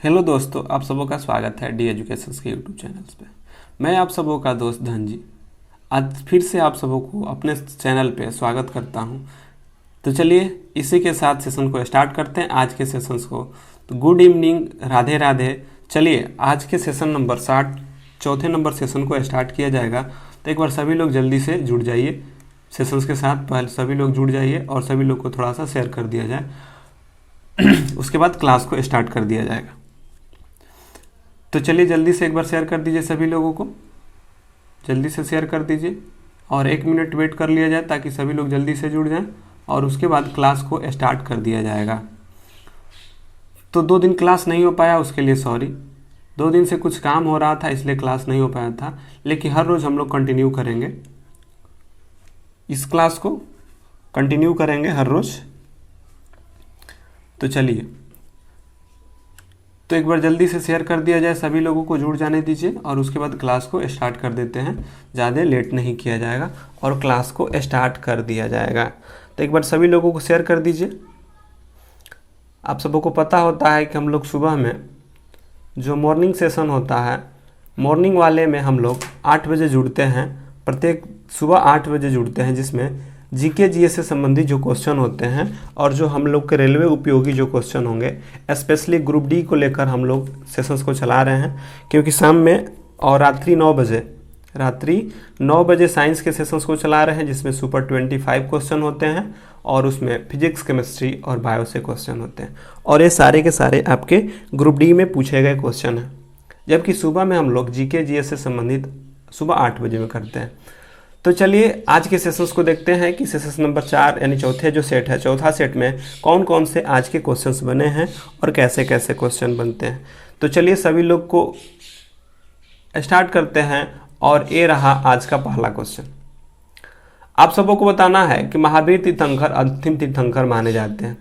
Hello दोस्तों, आप सबों का स्वागत है डी एजुकेशन के यूट्यूब चैनल्स पे। मैं आप सबों का दोस्त धनजी आज फिर से आप सबों को अपने चैनल पे स्वागत करता हूं। तो चलिए इसी के साथ सेशन को स्टार्ट करते हैं आज के सेशंस को। तो गुड इवनिंग, राधे राधे। चलिए आज के सेशन नंबर 60 चौथे नंबर सेशन को स्टार्ट किया जाएगा। तो एक बार सभी लोग जल्दी से जुड़ जाइए सेशंस के साथ। पहले सभी लोग जुड़ जाइए और सभी लोग को थोड़ा सा शेयर कर दिया जाए उसके बाद क्लास को स्टार्ट कर दिया जाएगा। तो चलिए जल्दी से एक बार शेयर कर दीजिए, सभी लोगों को जल्दी से शेयर कर दीजिए और 1 मिनट वेट कर लिया जाए ताकि सभी लोग जल्दी से जुड़ जाएं और उसके बाद क्लास को स्टार्ट कर दिया जाएगा। तो 2 दिन क्लास नहीं हो पाया, उसके लिए सॉरी। 2 दिन से कुछ काम हो रहा था इसलिए क्लास नहीं हो पाया था, लेकिन हर रोज़ हम लोग कंटिन्यू करेंगे, इस क्लास को कंटिन्यू करेंगे हर रोज़। तो चलिए तो एक बार जल्दी से शेयर कर दिया जाए, सभी लोगों को जुड़ जाने दीजिए और उसके बाद क्लास को स्टार्ट कर देते हैं। ज़्यादा लेट नहीं किया जाएगा और क्लास को स्टार्ट कर दिया जाएगा। तो एक बार सभी लोगों को शेयर कर दीजिए। आप सबों को पता होता है कि हम लोग सुबह में जो मॉर्निंग सेशन होता है, मॉर्निंग वाले में हम लोग 8 बजे जुड़ते हैं, प्रत्येक सुबह 8 बजे जुड़ते हैं, जिसमें जीके जीएस से संबंधित जो क्वेश्चन होते हैं और जो हम लोग के रेलवे उपयोगी जो क्वेश्चन होंगे, स्पेशली ग्रुप डी को लेकर हम लोग सेशंस को चला रहे हैं। क्योंकि शाम में और रात्रि 9 बजे साइंस के सेशंस को चला रहे हैं, जिसमें सुपर 25 क्वेश्चन होते हैं और उसमें फिजिक्स, केमिस्ट्री और बायो से क्वेश्चन होते हैं और ये सारे के सारे आपके ग्रुप डी में पूछे गए क्वेश्चन हैं। जबकि सुबह में हम लोग जीके जीएस से संबंधित सुबह 8 बजे में करते हैं। तो चलिए आज के सेशंस को देखते हैं कि सेशन नंबर 4 यानी चौथे जो सेट है, चौथा सेट में कौन कौन से आज के क्वेश्चंस बने हैं और कैसे कैसे क्वेश्चन बनते हैं। तो चलिए सभी लोग को स्टार्ट करते हैं और ये रहा आज का पहला क्वेश्चन। आप सबों को बताना है कि महावीर तीर्थंकर अंतिम तीर्थंकर माने जाते हैं।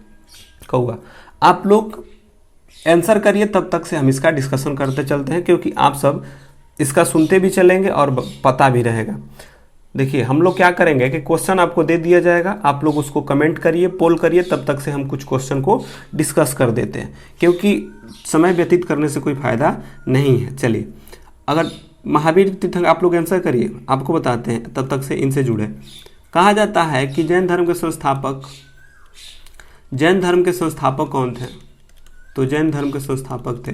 कहूँगा आप लोग आंसर करिए, तब तक से हम इसका डिस्कशन करते चलते हैं, क्योंकि आप सब इसका सुनते भी चलेंगे और पता भी रहेगा। देखिए हम लोग क्या करेंगे कि क्वेश्चन आपको दे दिया जाएगा, आप लोग उसको कमेंट करिए, पोल करिए, तब तक से हम कुछ क्वेश्चन को डिस्कस कर देते हैं, क्योंकि समय व्यतीत करने से कोई फायदा नहीं है। चलिए अगर महावीर तीर्थंकर आप लोग आंसर करिए, आपको बताते हैं, तब तक से इनसे जुड़े। कहा जाता है कि जैन धर्म के संस्थापक कौन थे? तो जैन धर्म के संस्थापक थे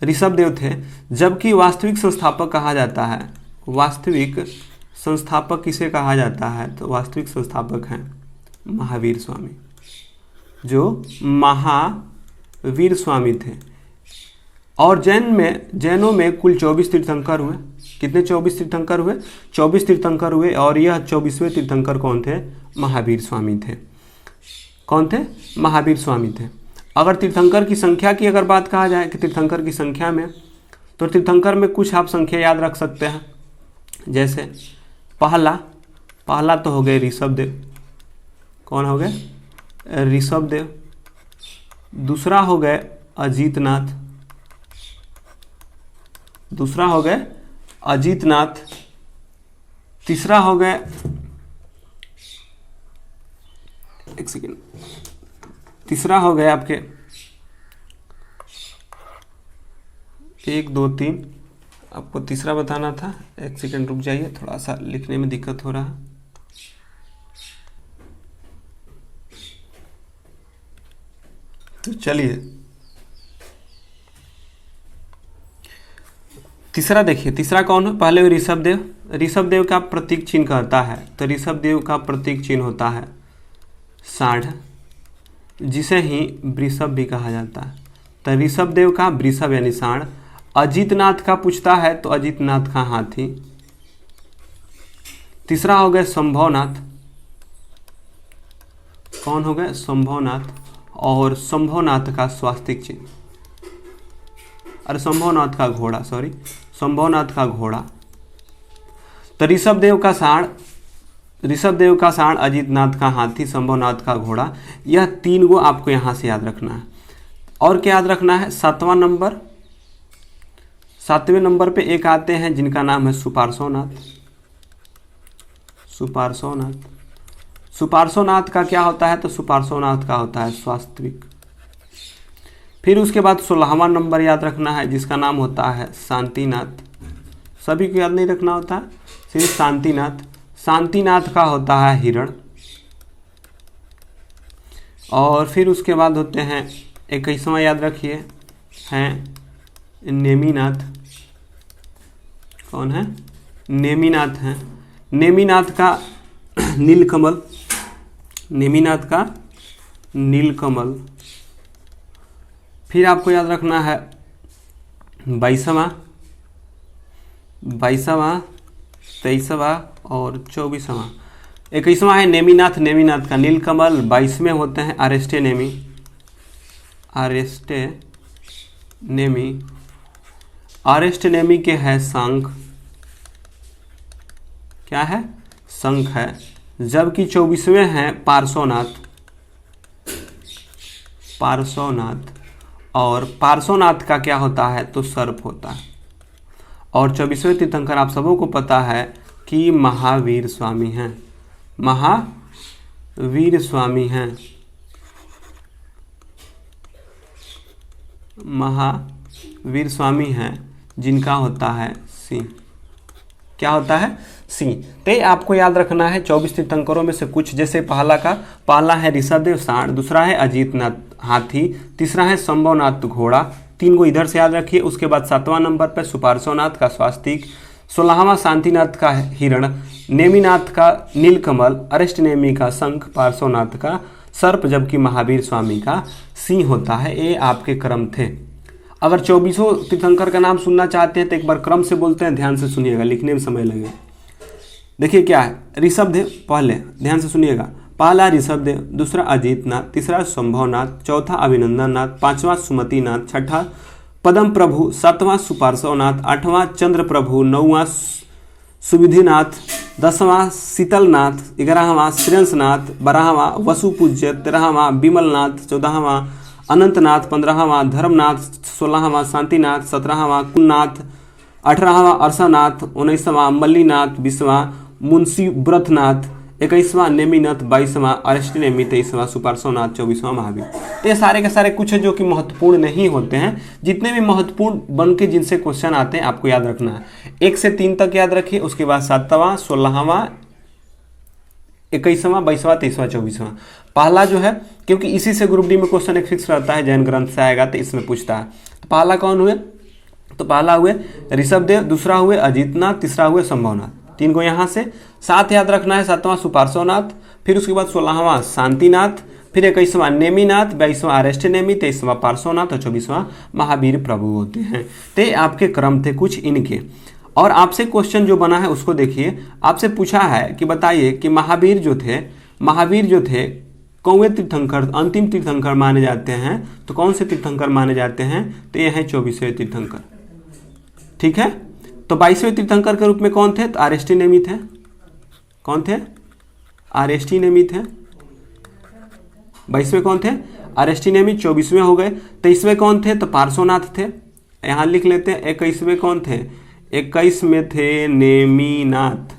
ऋषभदेव थे। जबकि वास्तविक संस्थापक कहा जाता है, वास्तविक संस्थापक किसे कहा जाता है? तो वास्तविक संस्थापक हैं महावीर स्वामी, जो महावीर स्वामी थे। और जैनों में कुल 24 तीर्थंकर हुए। कितने? 24 तीर्थंकर हुए। 24 तीर्थंकर हुए और यह 24वें तीर्थंकर कौन थे? महावीर स्वामी थे। कौन थे? महावीर स्वामी थे। अगर तीर्थंकर की संख्या की अगर बात कहा जाए कि तीर्थंकर की संख्या में, तो तीर्थंकर में कुछ आप संख्या याद रख सकते हैं। जैसे पहला तो हो गए ऋषभदेव। कौन हो गए? ऋषभदेव। दूसरा हो गए अजीतनाथ। तीसरा हो गए, एक सेकेंड, तीसरा हो गए आपके 1 2 3, आपको तीसरा बताना था। एक सेकेंड रुक जाइए, थोड़ा सा लिखने में दिक्कत हो रहा है। तो चलिए तीसरा देखिए, तीसरा कौन है? पहले ऋषभदेव का प्रतीक चिन्ह कहता है, तो ऋषभदेव का प्रतीक चिन्ह होता है साढ़, जिसे ही वृषभ भी कहा जाता है। तो ऋषभदेव का वृषभ यानी साढ़। अजीतनाथ का पूछता है तो अजीतनाथ का हाथी। तीसरा हो गए संभवनाथ। कौन हो गए? संभवनाथ। और संभवनाथ का स्वास्तिक चिन्ह, अरे संभवनाथ का घोड़ा। तो ऋषभदेव का साढ़, अजीतनाथ का हाथी, संभवनाथ का घोड़ा, यह 3 गो आपको यहाँ से याद रखना है। और क्या याद रखना है? 7वें नंबर पे एक आते हैं जिनका नाम है सुपार्श्वनाथ। सुपार्श्वनाथ का क्या होता है? तो सुपार्श्वनाथ का होता है स्वास्तिक। फिर उसके बाद 16वां नंबर याद रखना है, जिसका नाम होता है शांतिनाथ। सभी को याद नहीं रखना होता है, सिर्फ शांतिनाथ। शांतिनाथ का होता है हिरण। और फिर उसके बाद होते हैं 21वां याद रखिए, हैं नेमिनाथ। कौन है? नेमिनाथ हैं। नेमिनाथ का नीलकमल। नेमिनाथ का नीलकमल। फिर आपको याद रखना है 22वां, 23वां और 24वां। 21वां है नेमिनाथ। नेमिनाथ का नीलकमल। 22वें होते हैं अरेस्टे नेमी। अरेस्टे नेमी। अरेस्ट नेमी के है शंख। क्या है? शंख है। जबकि 24वें हैं पार्श्वनाथ। पार्श्वनाथ। और पार्श्वनाथ का क्या होता है? तो सर्प होता है। और 24वें तीर्थंकर आप सबों को पता है कि महावीर स्वामी हैं। महावीर स्वामी हैं। महावीर स्वामी हैं, जिनका होता है सिंह। क्या होता है? सिंह। तो ये आपको याद रखना है 24 तीर्थंकरों में से कुछ। जैसे पहला है ऋषभदेव सांड, दूसरा है अजीतनाथ हाथी, तीसरा है संभवनाथ घोड़ा। 3 को इधर से याद रखिए। उसके बाद 7वां नंबर पर सुपार्श्वनाथ का स्वास्तिक, 16वां शांतिनाथ का हिरण, नेमिनाथ का नीलकमल, अरेस्ट नेमी का शंख, पार्श्वनाथ का सर्प, जबकि महावीर स्वामी का सिंह होता है। ये आपके क्रम थे। अगर 24 तीर्थंकर का नाम सुनना चाहते हैं तो एक बार क्रम से बोलते हैं, ध्यान से सुनिएगा, लिखने में समय लगे। देखिए क्या है? ऋषभदेव पहले, ध्यान से सुनिएगा। पहला ऋषभदेव, दूसरा अजीतनाथ, तीसरा संभवनाथ, चौथा अभिनंदननाथ, 5वां सुमतिनाथ, 6ठा पदम प्रभु, 7वां सुपार्श्वनाथ, 8वां चंद्र प्रभु, 9वां सुविधिनाथ, 10वां शीतलनाथ, 11वां श्रेयंसनाथ, 12वां वसुपूज्य, 13वां विमलनाथ, 14वां अनंतनाथ, 15वां धर्मनाथ, 16वां शांतिनाथ, 17वां कुलनाथ, 18वां अरसानाथ, 19वां मल्लीनाथ, 20वां मुंशी व्रतनाथ, 21वां नेमिनाथ, 22वां अरेस्ट नेमी, 23वां सुपार्श्वनाथ, 24वां महावीर। तो ये सारे के सारे कुछ है जो कि महत्वपूर्ण नहीं होते हैं। जितने भी महत्वपूर्ण बन के जिनसे क्वेश्चन आते हैं आपको याद रखना है। 1 से 3 तक याद रखिए। उसके बाद 7वां, 16वां, 21वां, 22वां, 23वां, 24वां। पहला जो है, क्योंकि इसी से ग्रुप डी में क्वेश्चन एक फिक्स रहता है, जैन ग्रंथ से आएगा तो इसमें पूछता है। तो पहला कौन हुए? तो पहला हुए ऋषभदेव, दूसरा हुए अजीतनाथ, तीसरा हुए संभवनाथ। 3 को यहाँ से 7 याद रखना है। 7वां सुपार्श्वनाथ, फिर उसके बाद 16वां शांतिनाथ, फिर 21वां नेमिनाथ, 22वां अरेस्ट नेमी, 23वां पार्श्वनाथ और 24वां महावीर प्रभु होते हैं। तो ये आपके क्रम थे कुछ इनके। और आपसे क्वेश्चन जो बना है उसको देखिए। आपसे पूछा है कि बताइए कि महावीर जो थे कौवे तीर्थंकर अंतिम तीर्थंकर माने जाते हैं। तो कौन से तीर्थंकर माने जाते हैं? तो ये हैं 24वें तीर्थंकर। ठीक है। तो 22वें तीर्थंकर के रूप में कौन थे? तो अरेस्टी नेमी थे। कौन थे? अरेस्टी नेमी थे। 22वें कौन थे? अरेस्टी नेमी। 24वें हो गए। 23वें कौन थे? तो पार्श्वनाथ थे। यहाँ लिख लेते हैं। 21वें कौन थे? 21 में थे नेमिनाथ।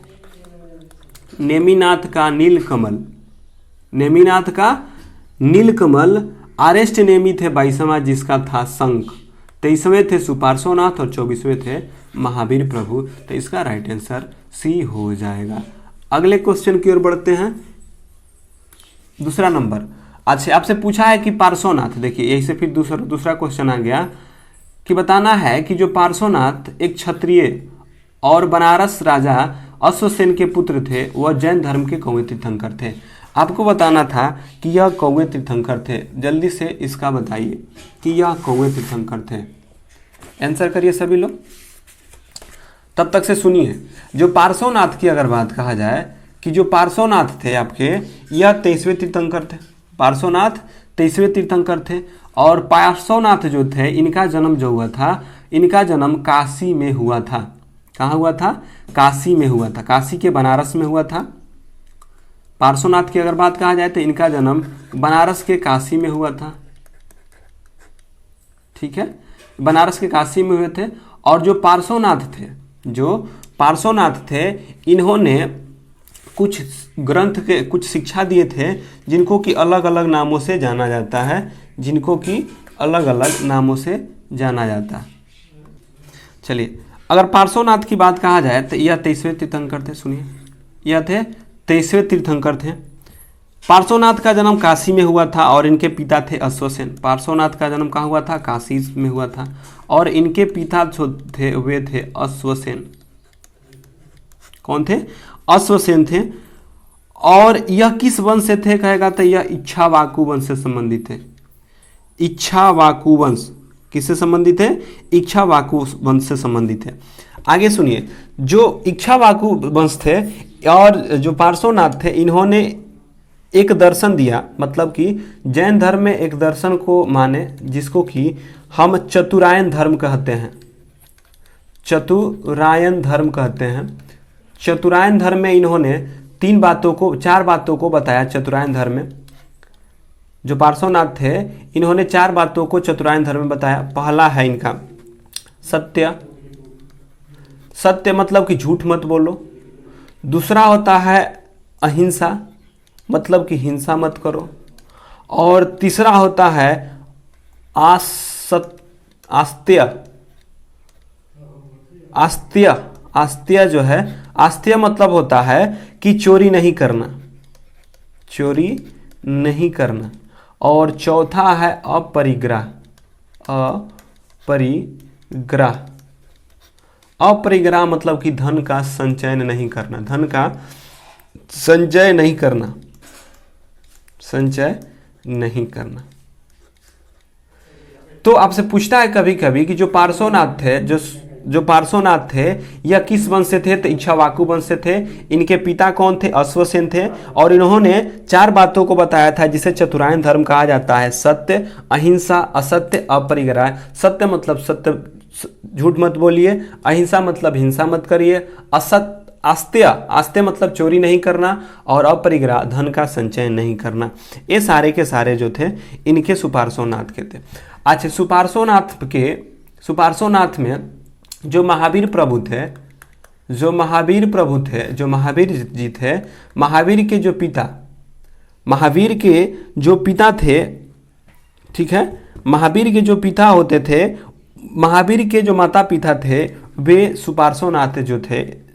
नेमिनाथ का नीलकमल। नेमिनाथ का नीलकमल। अरेस्ट नेमी थे 22वां, जिसका था शंख। 23वें थे सुपार्श्वनाथ और 24वें थे महावीर प्रभु। तो इसका राइट आंसर सी हो जाएगा। अगले क्वेश्चन की ओर बढ़ते हैं। दूसरा नंबर, अच्छा आपसे पूछा है कि पार्श्वनाथ, देखिए यही से फिर दूसरा क्वेश्चन आ गया कि बताना है कि जो पार्श्वनाथ एक क्षत्रिय और बनारस राजा अश्वसेन के पुत्र थे, वह जैन धर्म के कौवे तीर्थंकर थे। आपको बताना था कि यह कौवे तीर्थंकर थे। जल्दी से इसका बताइए कि यह कौवे तीर्थंकर थे। आंसर करिए सभी लोग। तब तक से सुनिए। जो पार्श्वनाथ की अगर बात कहा जाए कि जो पार्श्वनाथ थे आपके, यह 23वें तीर्थंकर थे। पार्श्वनाथ 23वें तीर्थंकर थे। और पार्श्वनाथ जो थे, इनका जन्म जो हुआ था, इनका जन्म काशी में हुआ था। कहाँ हुआ था? काशी में हुआ था। काशी के बनारस में हुआ था। पार्श्वनाथ की अगर बात कहा जाए तो इनका जन्म बनारस के काशी में हुआ था। ठीक है, बनारस के काशी में हुए थे। और जो पार्श्वनाथ थे, इन्होंने कुछ ग्रंथ के कुछ शिक्षा दिए थे जिनको कि अलग अलग नामों से जाना जाता है, जिनको कि अलग अलग नामों से जाना जाता है। चलिए, अगर पार्श्वनाथ की बात कहा जाए तो यह 23वें तीर्थंकर थे। सुनिए, यह थे 23वें तीर्थंकर थे। पार्श्वनाथ का जन्म काशी में हुआ था और इनके पिता थे अश्वसेन। पार्श्वनाथ का जन्म कहाँ हुआ था? काशी में हुआ था और इनके पिता जो थे वे थे अश्वसेन। कौन थे? अश्वसेन थे। और यह किस वंश से थे कहेगा तो यह इक्ष्वाकु वंश से संबंधित है। इक्ष्वाकु वंश किससे संबंधित है? इक्ष्वाकु वंश से संबंधित है। आगे सुनिए, जो इक्ष्वाकु वंश थे और जो पार्श्वनाथ थे, इन्होंने एक दर्शन दिया, मतलब कि जैन धर्म में एक दर्शन को माने जिसको कि हम चतुरायन धर्म कहते हैं। चतुरायन धर्म कहते हैं। चतुरायन धर्म में इन्होंने चार बातों को बताया। चतुरायन धर्म में जो पार्श्वनाथ थे, इन्होंने 4 बातों को चतुरायन धर्म में बताया। पहला है इनका सत्य। सत्य मतलब कि झूठ मत बोलो। दूसरा होता है अहिंसा, मतलब कि हिंसा मत करो। और तीसरा होता है आस्त्य। आस्त्य जो है, आस्त्य मतलब होता है कि चोरी नहीं करना, चोरी नहीं करना। और चौथा है अपरिग्रह। अपरिग्रह, अपरिग्रह मतलब कि धन का संचयन नहीं करना, धन का संचय नहीं करना, संचय नहीं करना। तो आपसे पूछता है कभी कभी कि जो पार्श्वनाथ थे, जो पार्श्वनाथ थे यह किस वंश से थे? तो इक्ष्वाकु वंश से थे। इनके पिता कौन थे? अश्वसेन थे। और इन्होंने 4 बातों को बताया था जिसे चतुरायन धर्म कहा जाता है। सत्य, अहिंसा, असत्य, अपरिग्रह। सत्य मतलब सत्य, झूठ मत बोलिए। अहिंसा मतलब हिंसा मत करिए। आस्त्य मतलब चोरी नहीं करना। और अपरिग्रह, धन का संचय नहीं करना। ये सारे के सारे जो थे इनके सुपार्श्वनाथ के थे। अच्छा, सुपार्श्वनाथ में जो महावीर प्रभु थे, जो महावीर जी थे, महावीर के जो पिता थे, ठीक है, महावीर के जो पिता होते थे, महावीर के जो माता पिता थे वे सुपार्श्वनाथ जो थे,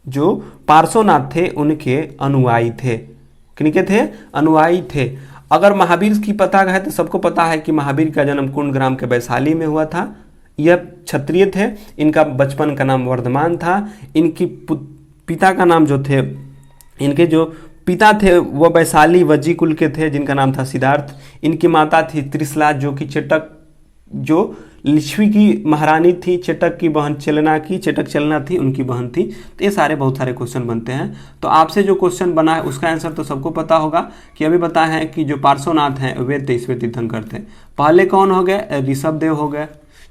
जो पार्श्वनाथ थे उनके अनुयायी थे। किनके थे? अनुयायी थे। अगर महावीर की पता है तो सबको पता है कि महावीर का जन्म कुंडग्राम के वैशाली में हुआ था। यह क्षत्रिय थे। इनका बचपन का नाम वर्धमान था। इनकी पिता का नाम जो थे, इनके जो पिता थे वो वैशाली वज्जी कुल के थे जिनका नाम था सिद्धार्थ। इनकी माता थी त्रिशला जो कि चेटक, जो लिच्छवी की महारानी थी। चेटक की बहन चेटक चलना थी, उनकी बहन थी। तो ये सारे बहुत सारे क्वेश्चन बनते हैं। तो आपसे जो क्वेश्चन बना है उसका आंसर तो सबको पता होगा कि अभी बताया है कि जो पार्श्वनाथ हैं वे 23वें तीर्थंकर थे। पहले कौन हो गए? ऋषभ देव हो गए।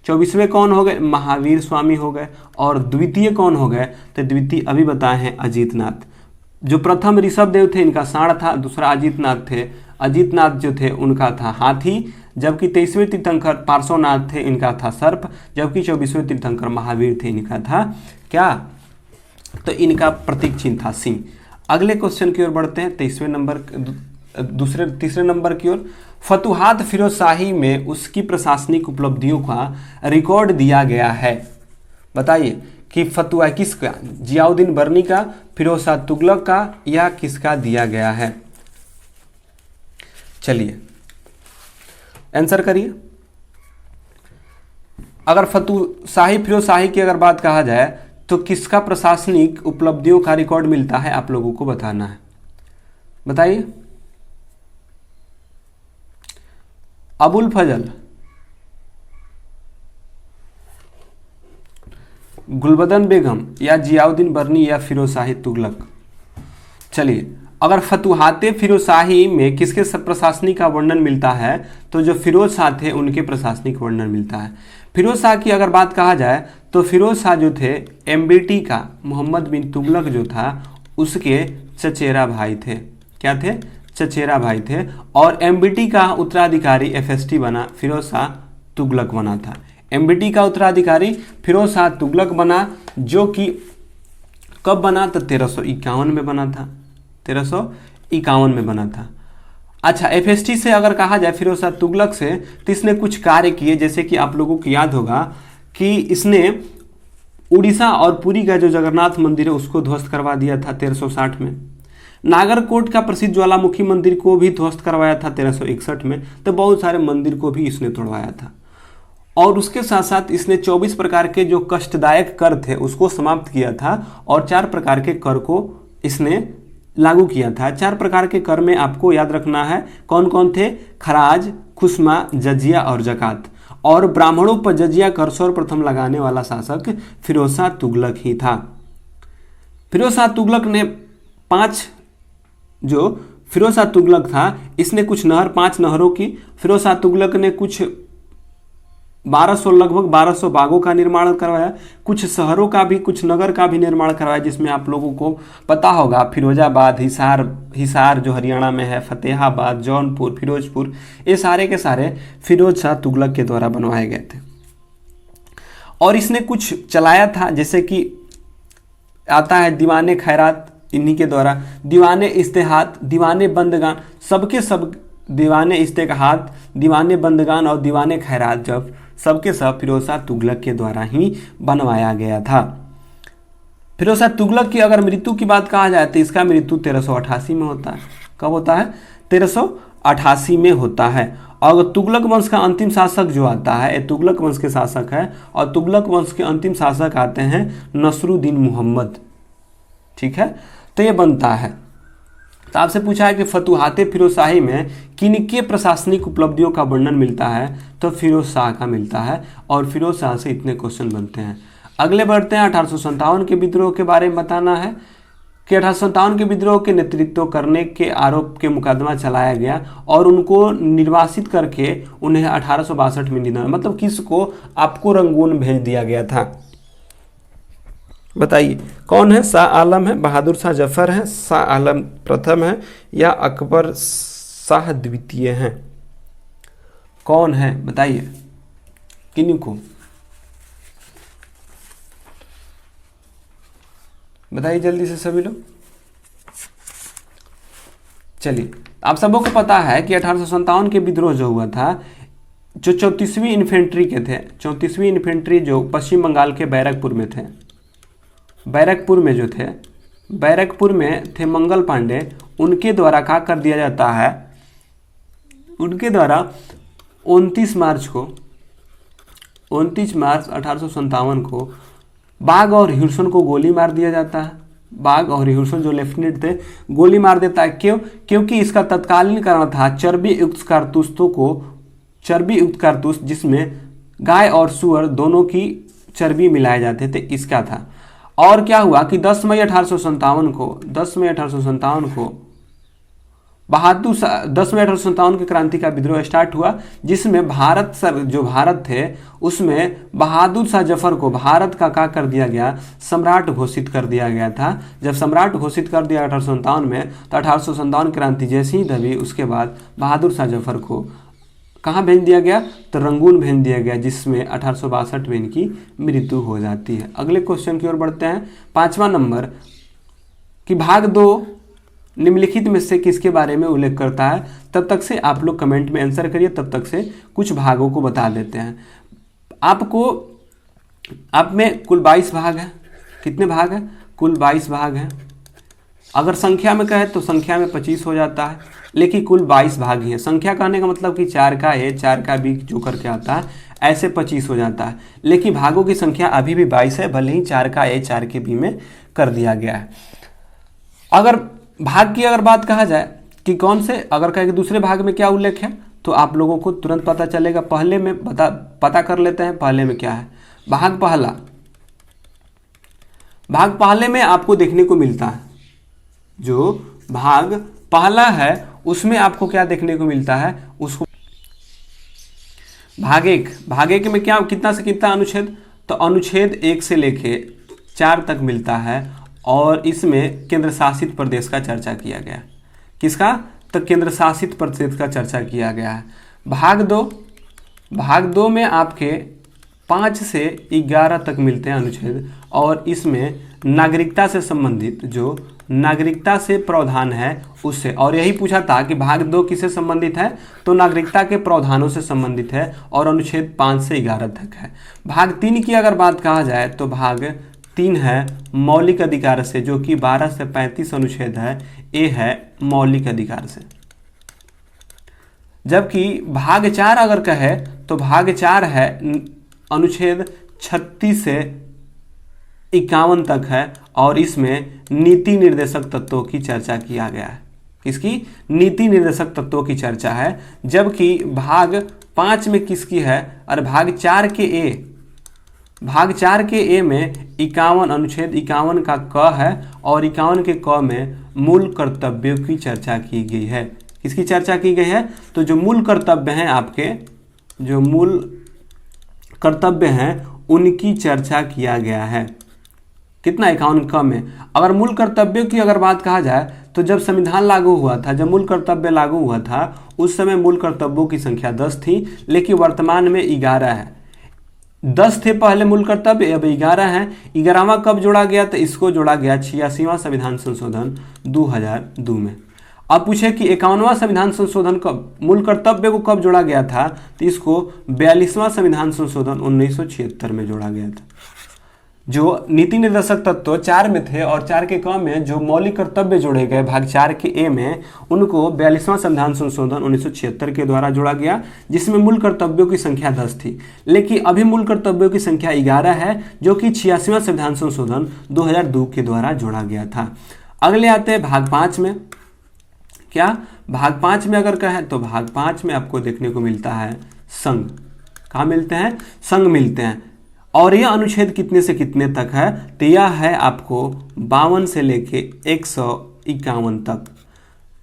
24वें कौन हो गए? महावीर स्वामी हो गए। और द्वितीय कौन हो गए? तो द्वितीय अभी बताए हैं अजीतनाथ। जो प्रथम ऋषभ देव थे इनका सांड था, दूसरा अजीतनाथ थे। अजीतनाथ जो थे उनका था हाथी, जबकि 23वें तीर्थंकर पार्श्वनाथ थे, इनका था सर्प। जबकि 24वें तीर्थंकर महावीर थे, इनका था क्या? तो इनका प्रतीक चिन्ह था सिंह। अगले क्वेश्चन की ओर बढ़ते हैं, तीसरे नंबर की ओर। फतुहात फिरोज शाही में उसकी प्रशासनिक उपलब्धियों का रिकॉर्ड दिया गया है। बताइए कि फतुहा किसका? जियाउद्दीन बर्नी का, फिरोज शाह तुगलक का, या किसका दिया गया है? चलिए आंसर करिए। अगर फतुशाही फिरोज शाही की अगर बात कहा जाए तो किसका प्रशासनिक उपलब्धियों का रिकॉर्ड मिलता है, आप लोगों को बताना है। बताइए। अबुल फजल, गुलबदन बेगम, या जियाउद्दीन बर्नी, या फिरोज शाही तुगलक? चलिए, अगर फतुहाते फिरोज शाही में किसके प्रशासनिक का वर्णन मिलता है तो जो फिरोज शाह थे उनके प्रशासनिक वर्णन मिलता है। फिरोज शाह की अगर बात कहा जाए तो फिरोज शाह जो थे एमबीटी का, मोहम्मद बिन तुगलक जो था उसके चचेरा भाई थे। क्या थे? चचेरा भाई थे। और एमबीटी का उत्तराधिकारी एफएसटी बना, फिरोज शाह तुगलक बना था। एमबीटी का उत्तराधिकारी फिरोज शाह तुगलक बना, जो कि कब बना? तो 1351 में बना था, 1351 में बना था। अच्छा, FST से अगर कहा जाए फिरोज शाह तुगलक से, तो इसने कुछ कार्य किए, जैसे कि आप लोगों को याद होगा कि इसने उड़ीसा और पुरी का जो जगन्नाथ मंदिर है उसको ध्वस्त करवा दिया था 1360 में। नागरकोट का प्रसिद्ध ज्वालामुखी मंदिर को भी ध्वस्त करवाया था 1361 में। तो बहुत सारे मंदिर को भी इसने तोड़वाया था। और उसके साथ साथ इसने 24 प्रकार के जो कष्टदायक कर थे उसको समाप्त किया था, और 4 प्रकार के कर को इसने लागू किया था। 4 प्रकार के कर में आपको याद रखना है कौन कौन थे? खराज, खुस्मा, जजिया और जकात। और ब्राह्मणों पर जजिया कर सर्वप्रथम लगाने वाला शासक फिरोज शाह तुगलक ही था। फिरोज शाह तुगलक ने फिरोज शाह तुगलक था, इसने कुछ 5 नहरों की, फिरोज शाह तुगलक ने कुछ 1200 लगभग 1200 बागों का निर्माण करवाया, कुछ शहरों का भी, कुछ नगर का भी निर्माण करवाया, जिसमें आप लोगों को पता होगा फिरोजाबाद, हिसार जो हरियाणा में है, फतेहाबाद, जौनपुर, फिरोजपुर, ये सारे के सारे फिरोज शाह तुगलक के द्वारा बनवाए गए थे। और इसने कुछ चलाया था, जैसे कि आता है दीवाने खैरात, इन्हीं के द्वारा, दीवाने इस्तेहात, दीवाने बंदगान, सबके सब दीवाने इस्तेहात, दीवाने बंदगान और दीवाने खैरात जब सबके सब फिरोज शाह तुगलक के द्वारा ही बनवाया गया था। फिरोज शाह तुगलक की अगर मृत्यु की बात कहा जाए तो इसका मृत्यु 1388 में होता है। कब होता है? 1388 में होता है। और तुगलक वंश का अंतिम शासक जो आता है, ये तुगलक वंश के शासक है, और तुगलक वंश के अंतिम शासक आते हैं नसरुद्दीन मोहम्मद। ठीक है, तो ये बनता है। तो आपसे पूछा है कि फतुहाते फिरोजशाही में किनके प्रशासनिक उपलब्धियों का वर्णन मिलता है? तो फिरोज शाह का मिलता है, और फिरोज शाह से इतने क्वेश्चन बनते हैं। अगले बढ़ते हैं। 1857 के विद्रोह के बारे में बताना है कि 1857 के विद्रोह के नेतृत्व करने के आरोप के मुकदमा चलाया गया, और उनको निर्वासित करके उन्हें 1862 में निधन, मतलब किसको? आपको रंगून भेज दिया गया था। बताइए कौन है? शाह आलम है, बहादुर शाह जफर है, शाह आलम प्रथम है, या अकबर शाह द्वितीय हैं? कौन है बताइए, किनको बताइए जल्दी से सभी लोग। चलिए, आप सबों को पता है कि 1857 के विद्रोह जो हुआ था, जो 34वीं इन्फेंट्री के थे, 34वीं इन्फेंट्री जो पश्चिम बंगाल के बैरकपुर में थे, बैरकपुर में जो थे, बैरकपुर में थे मंगल पांडे, उनके द्वारा क्या कर दिया जाता है? उनके द्वारा 29 मार्च 1857 को बाघ और ह्यूसन को गोली मार दिया जाता है। बाघ और ह्यूसन जो लेफ्टिनेंट थे, गोली मार देता है। क्यों? क्योंकि इसका तत्कालीन कारण था चर्बी युक्त कारतूस जिसमें गाय और सुअर दोनों की चर्बी मिलाए जाते थे, इसका था। और क्या हुआ कि 10 मई 1857 को 10 मई 1857 के क्रांति का विद्रोह स्टार्ट हुआ, जिसमें भारत थे उसमें बहादुर शाह जफर को भारत का क्या कर दिया गया? सम्राट घोषित कर दिया गया था। जब सम्राट घोषित कर दिया 1857 में, तो 1857 क्रांति जैसे ही दबी, उसके बाद बहादुर शाह जफर को कहाँ भेज दिया गया? तो रंगून भेज दिया गया, जिसमें 1862 में इनकी मृत्यु हो जाती है। अगले क्वेश्चन की ओर बढ़ते हैं। 5वां नंबर कि भाग 2 निम्नलिखित में से किसके बारे में उल्लेख करता है? तब तक से आप लोग कमेंट में आंसर करिए, तब तक से कुछ भागों को बता देते हैं। आप में कुल 22 भाग है। कितने भाग है? कुल 22 भाग हैं। अगर संख्या में कहे तो संख्या में 25 हो जाता है, लेकिन कुल 22 भाग ही हैं। संख्या कहने का मतलब कि 4 का ए 4 का बी जो करके आता है, ऐसे 25 हो जाता है, लेकिन भागों की संख्या अभी भी 22 है, भले ही 4 का ए 4 के बी में कर दिया गया है। अगर भाग की अगर बात कहा जाए कि कौन से, अगर कहे कि दूसरे भाग में क्या उल्लेख है, तो आप लोगों को तुरंत पता चलेगा। पहले में पता कर लेते हैं पहले में क्या है। भाग पहले में आपको देखने को मिलता है, जो भाग पहला है उसमें आपको क्या देखने को मिलता है? उसको भाग एक में क्या, कितना से कितना अनुच्छेद? तो अनुच्छेद 1 से लेके 4 तक मिलता है, और इसमें केंद्र शासित प्रदेश का चर्चा किया गया। किसका? तो केंद्र शासित प्रदेश का चर्चा किया गया है। भाग दो में आपके 5 से 11 तक मिलते हैं अनुच्छेद, और इसमें नागरिकता से संबंधित जो नागरिकता से प्रावधान है उससे, और यही पूछा था कि भाग 2 किससे संबंधित है, तो नागरिकता के प्रावधानों से संबंधित है, और अनुच्छेद 5 से 11 तक है। भाग 3 की अगर बात कहा जाए तो भाग 3 है मौलिक अधिकार से, जो कि 12 से 35 अनुच्छेद है, ये है मौलिक अधिकार से। जबकि भाग 4 अगर कहे तो भाग 4 है अनुच्छेद 36 से 51 तक है, और इसमें नीति निर्देशक तत्वों की चर्चा किया गया है। किसकी? नीति निर्देशक तत्वों की चर्चा है। जबकि भाग 5 में किसकी है, और भाग 4 के ए में 51 अनुच्छेद 51 का क है, और 51 के क में मूल कर्तव्यों की चर्चा की गई है। किसकी चर्चा की गई है? तो जो मूल कर्तव्य हैं आपके, जो मूल कर्तव्य हैं उनकी चर्चा किया गया है। कितना? 51 क में। अगर मूल कर्तव्यों की अगर बात कहा जाए तो जब संविधान लागू हुआ था, जब मूल कर्तव्य लागू हुआ था, उस समय मूल कर्तव्यों की संख्या 10 थी, लेकिन वर्तमान में 11 है। 10 थे पहले मूल कर्तव्य, अब 11 है। 11वां कब जोड़ा गया? तो इसको जोड़ा गया 86वां संविधान संशोधन 2002 में। अब पूछे कि 51वां संविधान संशोधन कब, मूल कर्तव्य को कब जोड़ा गया था, तो इसको 42वां संविधान संशोधन 1976 में जोड़ा गया था। जो नीति निर्देशक तत्व 4 में थे और 4 के क में जो मौलिक कर्तव्य जोड़े गए भाग 4 के ए में, उनको 42वां संविधान संशोधन 1976 के द्वारा जोड़ा गया, जिसमें मूल कर्तव्यों की संख्या 10 थी। लेकिन अभी मूल कर्तव्यों की संख्या 11 है, जो कि 86वां संविधान संशोधन 2002 के द्वारा जोड़ा गया था। अगले आते हैं भाग 5 में। क्या भाग 5 में अगर कहें तो भाग 5 में आपको देखने को मिलता है संघ। कहाँ मिलते हैं? संघ मिलते हैं। और यह अनुच्छेद कितने से कितने तक है? तो यह है आपको 52 से लेके 151 तक।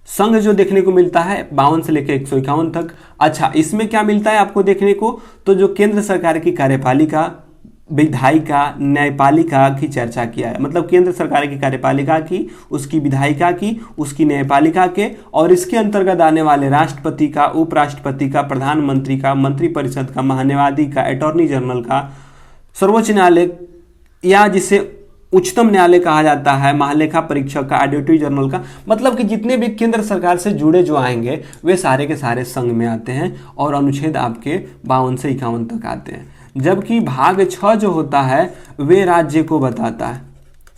संघ जो देखने को मिलता है 52 से लेके 151 तक। अच्छा, इसमें क्या मिलता है आपको देखने को? तो जो केंद्र सरकार की कार्यपालिका, विधायिका, न्यायपालिका की चर्चा किया है। मतलब केंद्र सरकार की कार्यपालिका की, उसकी विधायिका की, उसकी न्यायपालिका के, और इसके अंतर्गत आने वाले राष्ट्रपति का, उपराष्ट्रपति का, प्रधानमंत्री का, मंत्रिपरिषद का, महान्यायाधीश का, अटॉर्नी जनरल का, सर्वोच्च न्यायालय या जिसे उच्चतम न्यायालय कहा जाता है, महालेखा परीक्षक का, ऑडिटर जनरल का, मतलब कि जितने भी केंद्र सरकार से जुड़े जो आएंगे वे सारे के सारे संघ में आते हैं, और अनुच्छेद आपके 52 से 51 तक आते हैं। जबकि भाग 6 जो होता है वे राज्य को बताता है।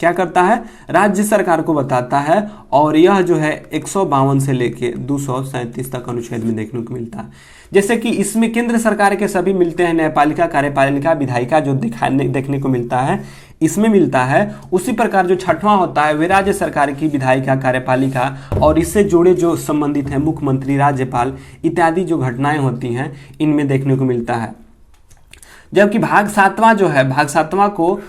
क्या करता है? राज्य सरकार को बताता है, और यह जो है 152 से लेके 237 तक अनुच्छेद में देखने को मिलता है। जैसे कि इसमें केंद्र सरकार के सभी मिलते हैं, न्यायपालिका, कार्यपालिका, विधायिका जो देखने को मिलता है इसमें मिलता है। उसी प्रकार जो 6वां होता है वे राज्य सरकार की विधायिका, कार्यपालिका और इससे जुड़े जो संबंधित हैं मुख्यमंत्री, राज्यपाल इत्यादि जो घटनाएं होती हैं इनमें देखने को मिलता है। जबकि भाग 7वां जो है, भाग 7वां को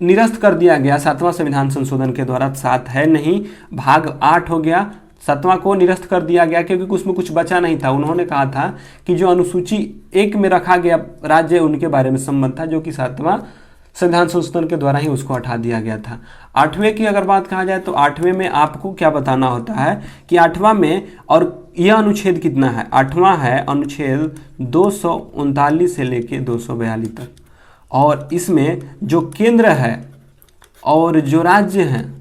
निरस्त कर दिया गया 7वां संविधान संशोधन के द्वारा। 7 है नहीं, भाग 8 हो गया। 7वां को निरस्त कर दिया गया क्योंकि उसमें कुछ बचा नहीं था। उन्होंने कहा था कि जो अनुसूची 1 में रखा गया राज्य उनके बारे में संबंध था, जो कि 7वां संविधान संशोधन के द्वारा ही उसको हटा दिया गया था। 8वें की अगर बात कहा जाए तो 8वें में आपको क्या बताना होता है कि 8वां में, और यह अनुच्छेद कितना है? 8वां है अनुच्छेद 239 से लेके 242 तक, और इसमें जो केंद्र है और जो राज्य हैं,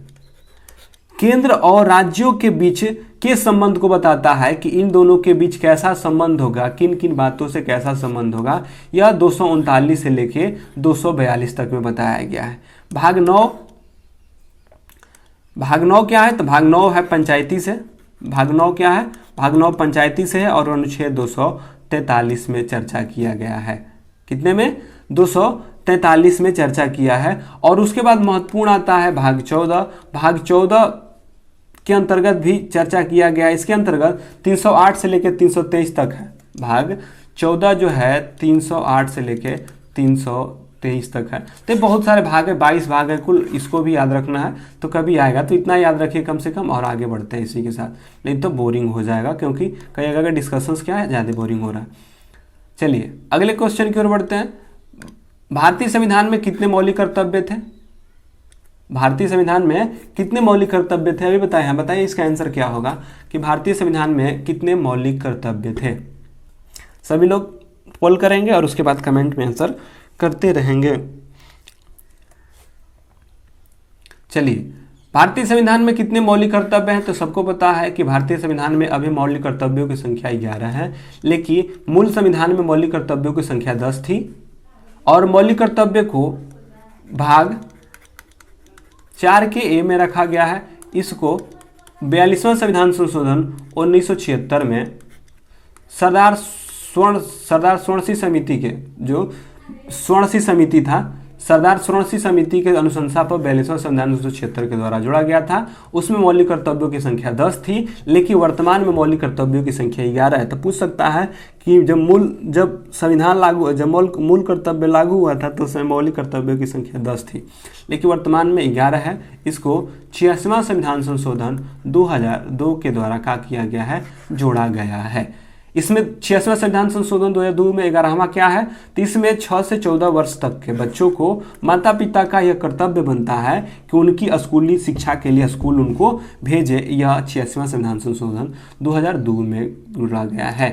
केंद्र और राज्यों के बीच के संबंध को बताता है कि इन दोनों के बीच कैसा संबंध होगा, किन किन बातों से कैसा संबंध होगा, यह 239 से लेके 242 तक में बताया गया है। भाग 9 क्या है? तो भाग 9 है पंचायती से। भाग 9 क्या है? भाग 9 पंचायती से है, और अनुच्छेद 243 में चर्चा किया गया है। कितने में? 243 में चर्चा किया है। और उसके बाद महत्वपूर्ण आता है भाग 14। भाग 14 के अंतर्गत भी चर्चा किया गया है। इसके अंतर्गत 308 से लेकर 323 तक है। भाग 14 जो है 308 से लेकर 323 तक है। तो बहुत सारे भाग है, 22 भाग है कुल, इसको भी याद रखना है। तो कभी आएगा तो इतना याद रखिए कम से कम, और आगे बढ़ते हैं इसी के साथ, नहीं तो बोरिंग हो जाएगा, क्योंकि कई अगर डिस्कशंस क्या है ज़्यादा बोरिंग हो रहा है। चलिए अगले क्वेश्चन की ओर बढ़ते हैं। भारतीय संविधान में कितने मौलिक कर्तव्य थे? भारतीय संविधान में कितने मौलिक कर्तव्य थे अभी बताएं। बताइए इसका आंसर क्या होगा कि भारतीय संविधान में कितने मौलिक कर्तव्य थे। सभी लोग पोल करेंगे और उसके बाद कमेंट में आंसर करते रहेंगे। चलिए, भारतीय संविधान में कितने मौलिक कर्तव्य हैं? तो सबको पता है कि भारतीय संविधान में अभी मौलिक कर्तव्यों की संख्या 11 है, लेकिन मूल संविधान में मौलिक कर्तव्यों की संख्या 10 थी। और मौलिक कर्तव्य को भाग 4 के ए में रखा गया है। इसको 42वां संविधान संशोधन 1976 में सरदार स्वर्णसिंह समिति के, जो स्वर्णसिंह समिति था, सरदार स्वर्णसिंह समिति के अनुशंसा पर 42वां संविधान 1976 के द्वारा जोड़ा गया था। उसमें मौलिक कर्तव्यों की संख्या 10 थी, लेकिन वर्तमान में मौलिक कर्तव्यों की संख्या 11 है। तो पूछ सकता है कि जब संविधान लागू, जब मूल कर्तव्य लागू हुआ था तो उसमें मौलिक कर्तव्यों की संख्या 10 थी, लेकिन वर्तमान में 11 है। इसको 86वां संविधान संशोधन 2002 के द्वारा क्या किया गया है? जोड़ा गया है। इसमें 86वां संविधान संशोधन 2002 में 11वां क्या है? तो इसमें 6 से 14 वर्ष तक के बच्चों को माता पिता का यह कर्तव्य बनता है कि उनकी स्कूली शिक्षा के लिए स्कूल उनको भेजे। यह 86वां संविधान संशोधन 2002 में जोड़ा गया है।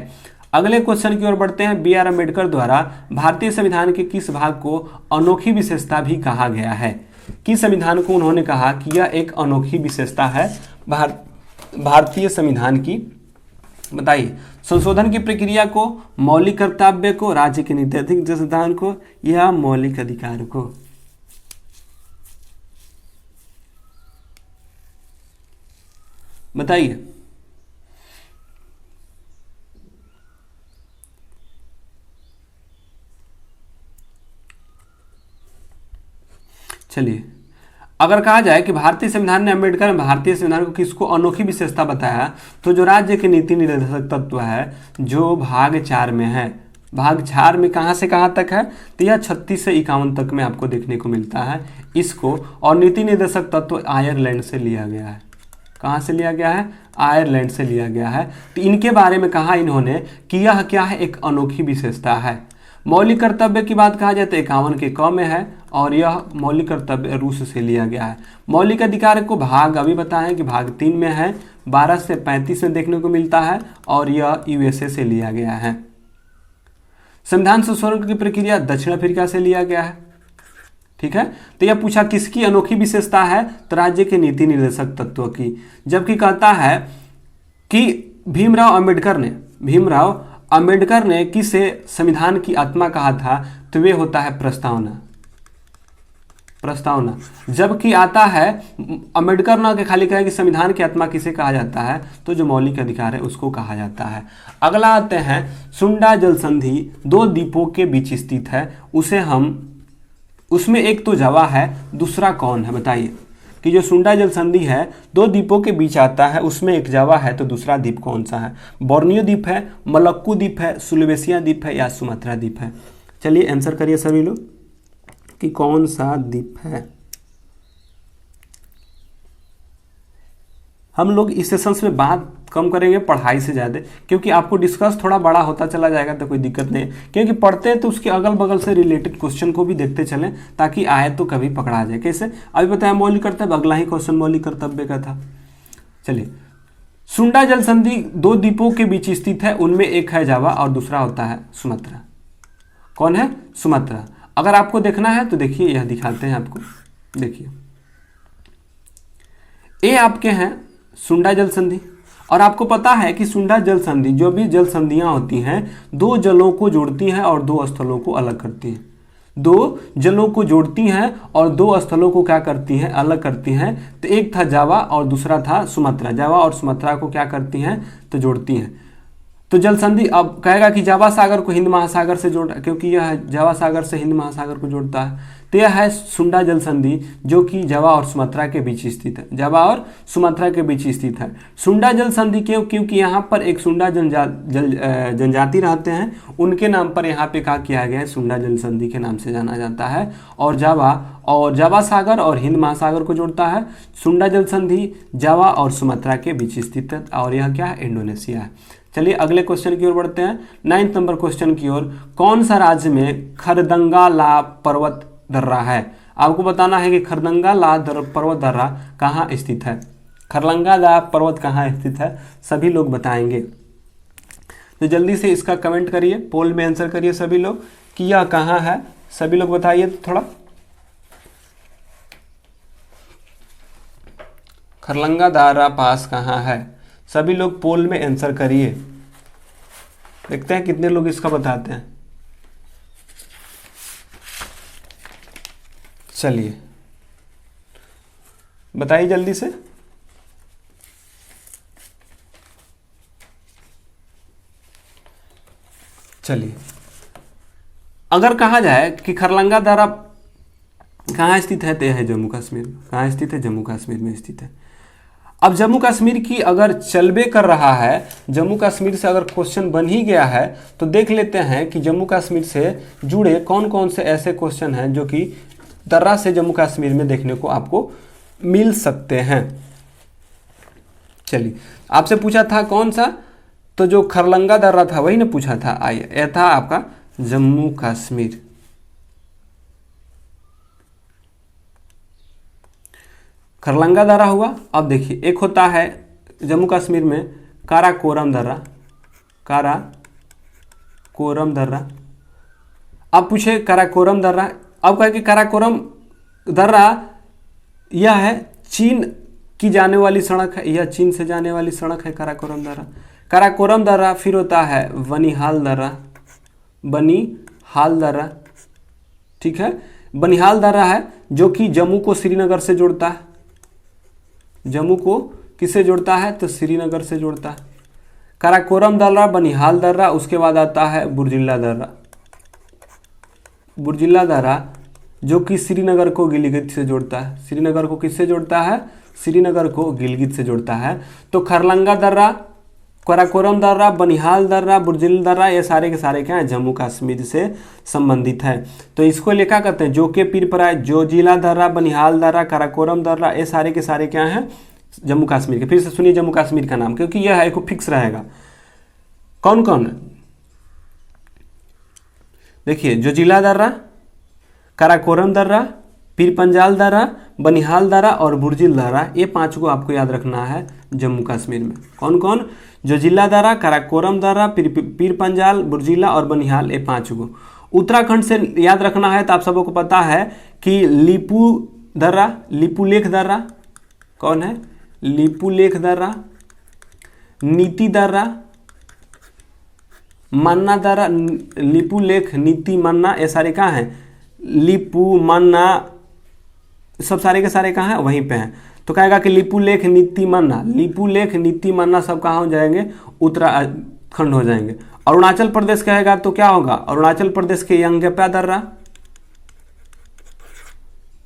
अगले क्वेश्चन की ओर बढ़ते हैं। बी आर अम्बेडकर द्वारा भारतीय संविधान के किस भाग को अनोखी विशेषता भी कहा गया है? किस संविधान को उन्होंने कहा कि यह एक अनोखी विशेषता है भारतीय संविधान की? बताइए। संशोधन की प्रक्रिया को, मौलिक कर्तव्य को, राज्य के नीतिगत सिद्धांत को, या मौलिक अधिकार को? बताइए। चलिए, अगर कहा जाए कि भारतीय संविधान ने अम्बेडकर ने भारतीय संविधान को किसको अनोखी विशेषता बताया, तो जो राज्य के नीति निर्देशक तत्व है, जो भाग 4 में है, भाग 4 में कहाँ से कहाँ तक है? तो यह 36 से 51 तक में आपको देखने को मिलता है इसको। और नीति निर्देशक तत्व आयरलैंड से लिया गया है। कहाँ से लिया गया है? आयरलैंड से लिया गया है। तो इनके बारे में कहा इन्होंने कि यह क्या है? एक अनोखी विशेषता है। मौलिक कर्तव्य की बात कहा जाए तो 51 के क में है, और यह मौलिक कर्तव्य रूस से लिया गया है। मौलिक अधिकार को भाग अभी बताएं कि भाग 3 में है, 12 से 35 में देखने को मिलता है, और यह यूएसए से लिया गया है। संविधान संशोधन की प्रक्रिया दक्षिण अफ्रीका से लिया गया है। ठीक है, तो यह पूछा किसकी अनोखी विशेषता है? तो राज्य के नीति निर्देशक तत्व की। जबकि कहता है कि भीमराव अंबेडकर ने किसे संविधान की आत्मा कहा था? तो वे होता है प्रस्तावना। जबकि आता है अंबेडकर ना के खाली कहे कि संविधान की आत्मा किसे कहा जाता है? तो जो मौलिक अधिकार है उसको कहा जाता है। अगला आते हैं, सुंडा जल संधि 2 द्वीपों के बीच स्थित है। उसमें एक तो जावा है, दूसरा कौन है? बताइए कि जो सुंडा जल संधि है 2 द्वीपों के बीच आता है, उसमें एक जावा है, तो दूसरा द्वीप कौन सा है? बोर्नियो द्वीप है, मलक्कू द्वीप है, सुलवेसिया द्वीप है, या सुमात्रा द्वीप है? चलिए आंसर करिए सभी लोग कि कौन सा द्वीप है। हम लोग इस सेशंस में बात कम करेंगे पढ़ाई से ज़्यादा, क्योंकि आपको डिस्कस थोड़ा बड़ा होता चला जाएगा तो कोई दिक्कत नहीं, क्योंकि पढ़ते हैं तो उसके अगल बगल से रिलेटेड क्वेश्चन को भी देखते चलें, ताकि आए तो कभी पकड़ा जाए। कैसे? अभी बताया मौलिक कर्तव्य, अगला ही क्वेश्चन मौलिक कर्तव्य का था। चलिए, सुंडा जल संधि 2 द्वीपों के बीच स्थित है, उनमें एक है जावा और दूसरा होता है सुमात्रा। कौन है? सुमात्रा। अगर आपको देखना है तो देखिए, यह दिखाते हैं आपको। देखिए, ये आपके हैं सुंडा जल संधि, और आपको पता है कि सुंडा जल संधि, जो भी जल संधियां होती हैं, 2 जलों को जोड़ती हैं और 2 स्थलों को अलग करती हैं। 2 जलों को जोड़ती हैं और 2 स्थलों को क्या करती हैं? अलग करती हैं। तो एक था जावा और दूसरा था सुमात्रा। जावा और सुमात्रा को क्या करती हैं? तो जोड़ती हैं। तो जल संधि अब कहेगा कि जावा सागर को हिंद महासागर से जोड़, क्योंकि यह जावा सागर से हिंद महासागर को जोड़ता है। तो यह है सुंडा जल संधि, जो कि जावा और सुमात्रा के बीच स्थित है। जावा और सुमात्रा के बीच स्थित है सुंडा जल संधि। क्योंकि यहाँ पर एक सुंडा जनजाति रहते हैं, उनके नाम पर यहाँ पे क्या किया गया है? सुंडा जल संधि के नाम से जाना जाता है। और जावा सागर और हिंद महासागर को जोड़ता है। सुंडा जल संधि जावा और सुमात्रा के बीच स्थित है, और यह क्या है? इंडोनेशिया है। चलिए अगले क्वेश्चन की ओर बढ़ते हैं। 9 नंबर क्वेश्चन की ओर। कौन सा राज्य में खरदंगा पर्वत दर्रा है? आपको बताना है कि खरदंगा पर्वत दर्रा कहाँ स्थित है। खरदंगा पर्वत कहाँ स्थित है? सभी लोग बताएंगे, तो जल्दी से इसका कमेंट करिए, पोल में आंसर करिए सभी लोग कि यह कहाँ है। सभी लोग बताइए तो थोड़ा। खरलंगा दारा पास कहाँ है? सभी लोग पोल में आंसर करिए, देखते हैं कितने लोग इसका बताते हैं। चलिए बताइए जल्दी से। चलिए, अगर कहा जाए कि खरलंगा दारा कहाँ स्थित है, तो यह है जम्मू कश्मीर। कहाँ स्थित है? जम्मू कश्मीर में स्थित है। अब जम्मू कश्मीर की अगर चलबे कर रहा है, जम्मू कश्मीर से अगर क्वेश्चन बन ही गया है, तो देख लेते हैं कि जम्मू कश्मीर से जुड़े कौन कौन से ऐसे क्वेश्चन हैं जो कि दर्रा से जम्मू कश्मीर में देखने को आपको मिल सकते हैं। चलिए, आपसे पूछा था कौन सा, तो जो खरलंगा दर्रा था वही ना पूछा था। आइए, यह था आपका जम्मू कश्मीर। खरलंगा दर्रा हुआ। अब देखिए, एक होता है जम्मू कश्मीर में काराकोरम दर्रा। काराकोरम दर्रा। अब पूछे काराकोरम दर्रा, अब कहे कि काराकोरम दर्रा यह है चीन की जाने वाली सड़क है, यह चीन से जाने वाली सड़क है काराकोरम दर्रा। काराकोरम दर्रा फिर होता है बनिहाल दर्रा। बनिहाल दर्रा, ठीक है। बनिहाल दर्रा है जो कि जम्मू को श्रीनगर से जोड़ता है। जम्मू को किससे जोड़ता है? तो श्रीनगर से जोड़ता है। काराकोरम दर्रा, बनिहाल दर्रा, उसके बाद आता है बुर्जिल्ला दर्रा। बुर्जिल्ला दर्रा जो कि श्रीनगर को गिलगित से जोड़ता है। श्रीनगर को किससे जोड़ता है? श्रीनगर को गिलगित से जोड़ता है। तो खरलंगा दर्रा, काराकोरम दर्रा, बनिहाल दर्रा, बुर्जिल दर्रा, ये सारे के सारे क्या हैं? जम्मू कश्मीर से संबंधित है। तो इसको लिखा करते हैं जो के पीर पर आए, जोजिला दर्रा, बनिहाल दर्रा, काराकोरम दर्रा, ये सारे के सारे क्या हैं? जम्मू कश्मीर के। फिर से सुनिए जम्मू कश्मीर का नाम, क्योंकि यह एक फिक्स रहेगा। कौन कौन? देखिए, जोजिला दर्रा, काराकोरम दर्रा, पीर पंजाल दर्रा, बनिहाल दर्रा और बुर्जिल दर्रा, ये पांच को आपको याद रखना है जम्मू कश्मीर में। कौन कौन? जोजिला दर्रा, काराकोरम दर्रा, पीर पंजाल, बुर्जिला और बनिहाल, ये पांच को। उत्तराखंड से याद रखना है तो आप सबको पता है कि लिपू दर्रा, लिपुलेख दर्रा, कौन है? लिपुलेख दर्रा, नीति दर्रा, मन्ना दर्रा, लिपुलेख, नीति, मन्ना, ये सारे कहाँ हैं? लिपू, मन्ना, सब सारे के सारे कहाँ हैं? वहीं पे हैं। तो कहेगा कि लिपुलेख, नीति, मन्ना, लिपुलेख, नीति, मन्ना सब कहाँ हो जाएंगे? उत्तराखंड हो जाएंगे। अरुणाचल प्रदेश कहेगा तो क्या होगा? अरुणाचल प्रदेश के यंगप्या दर्रा,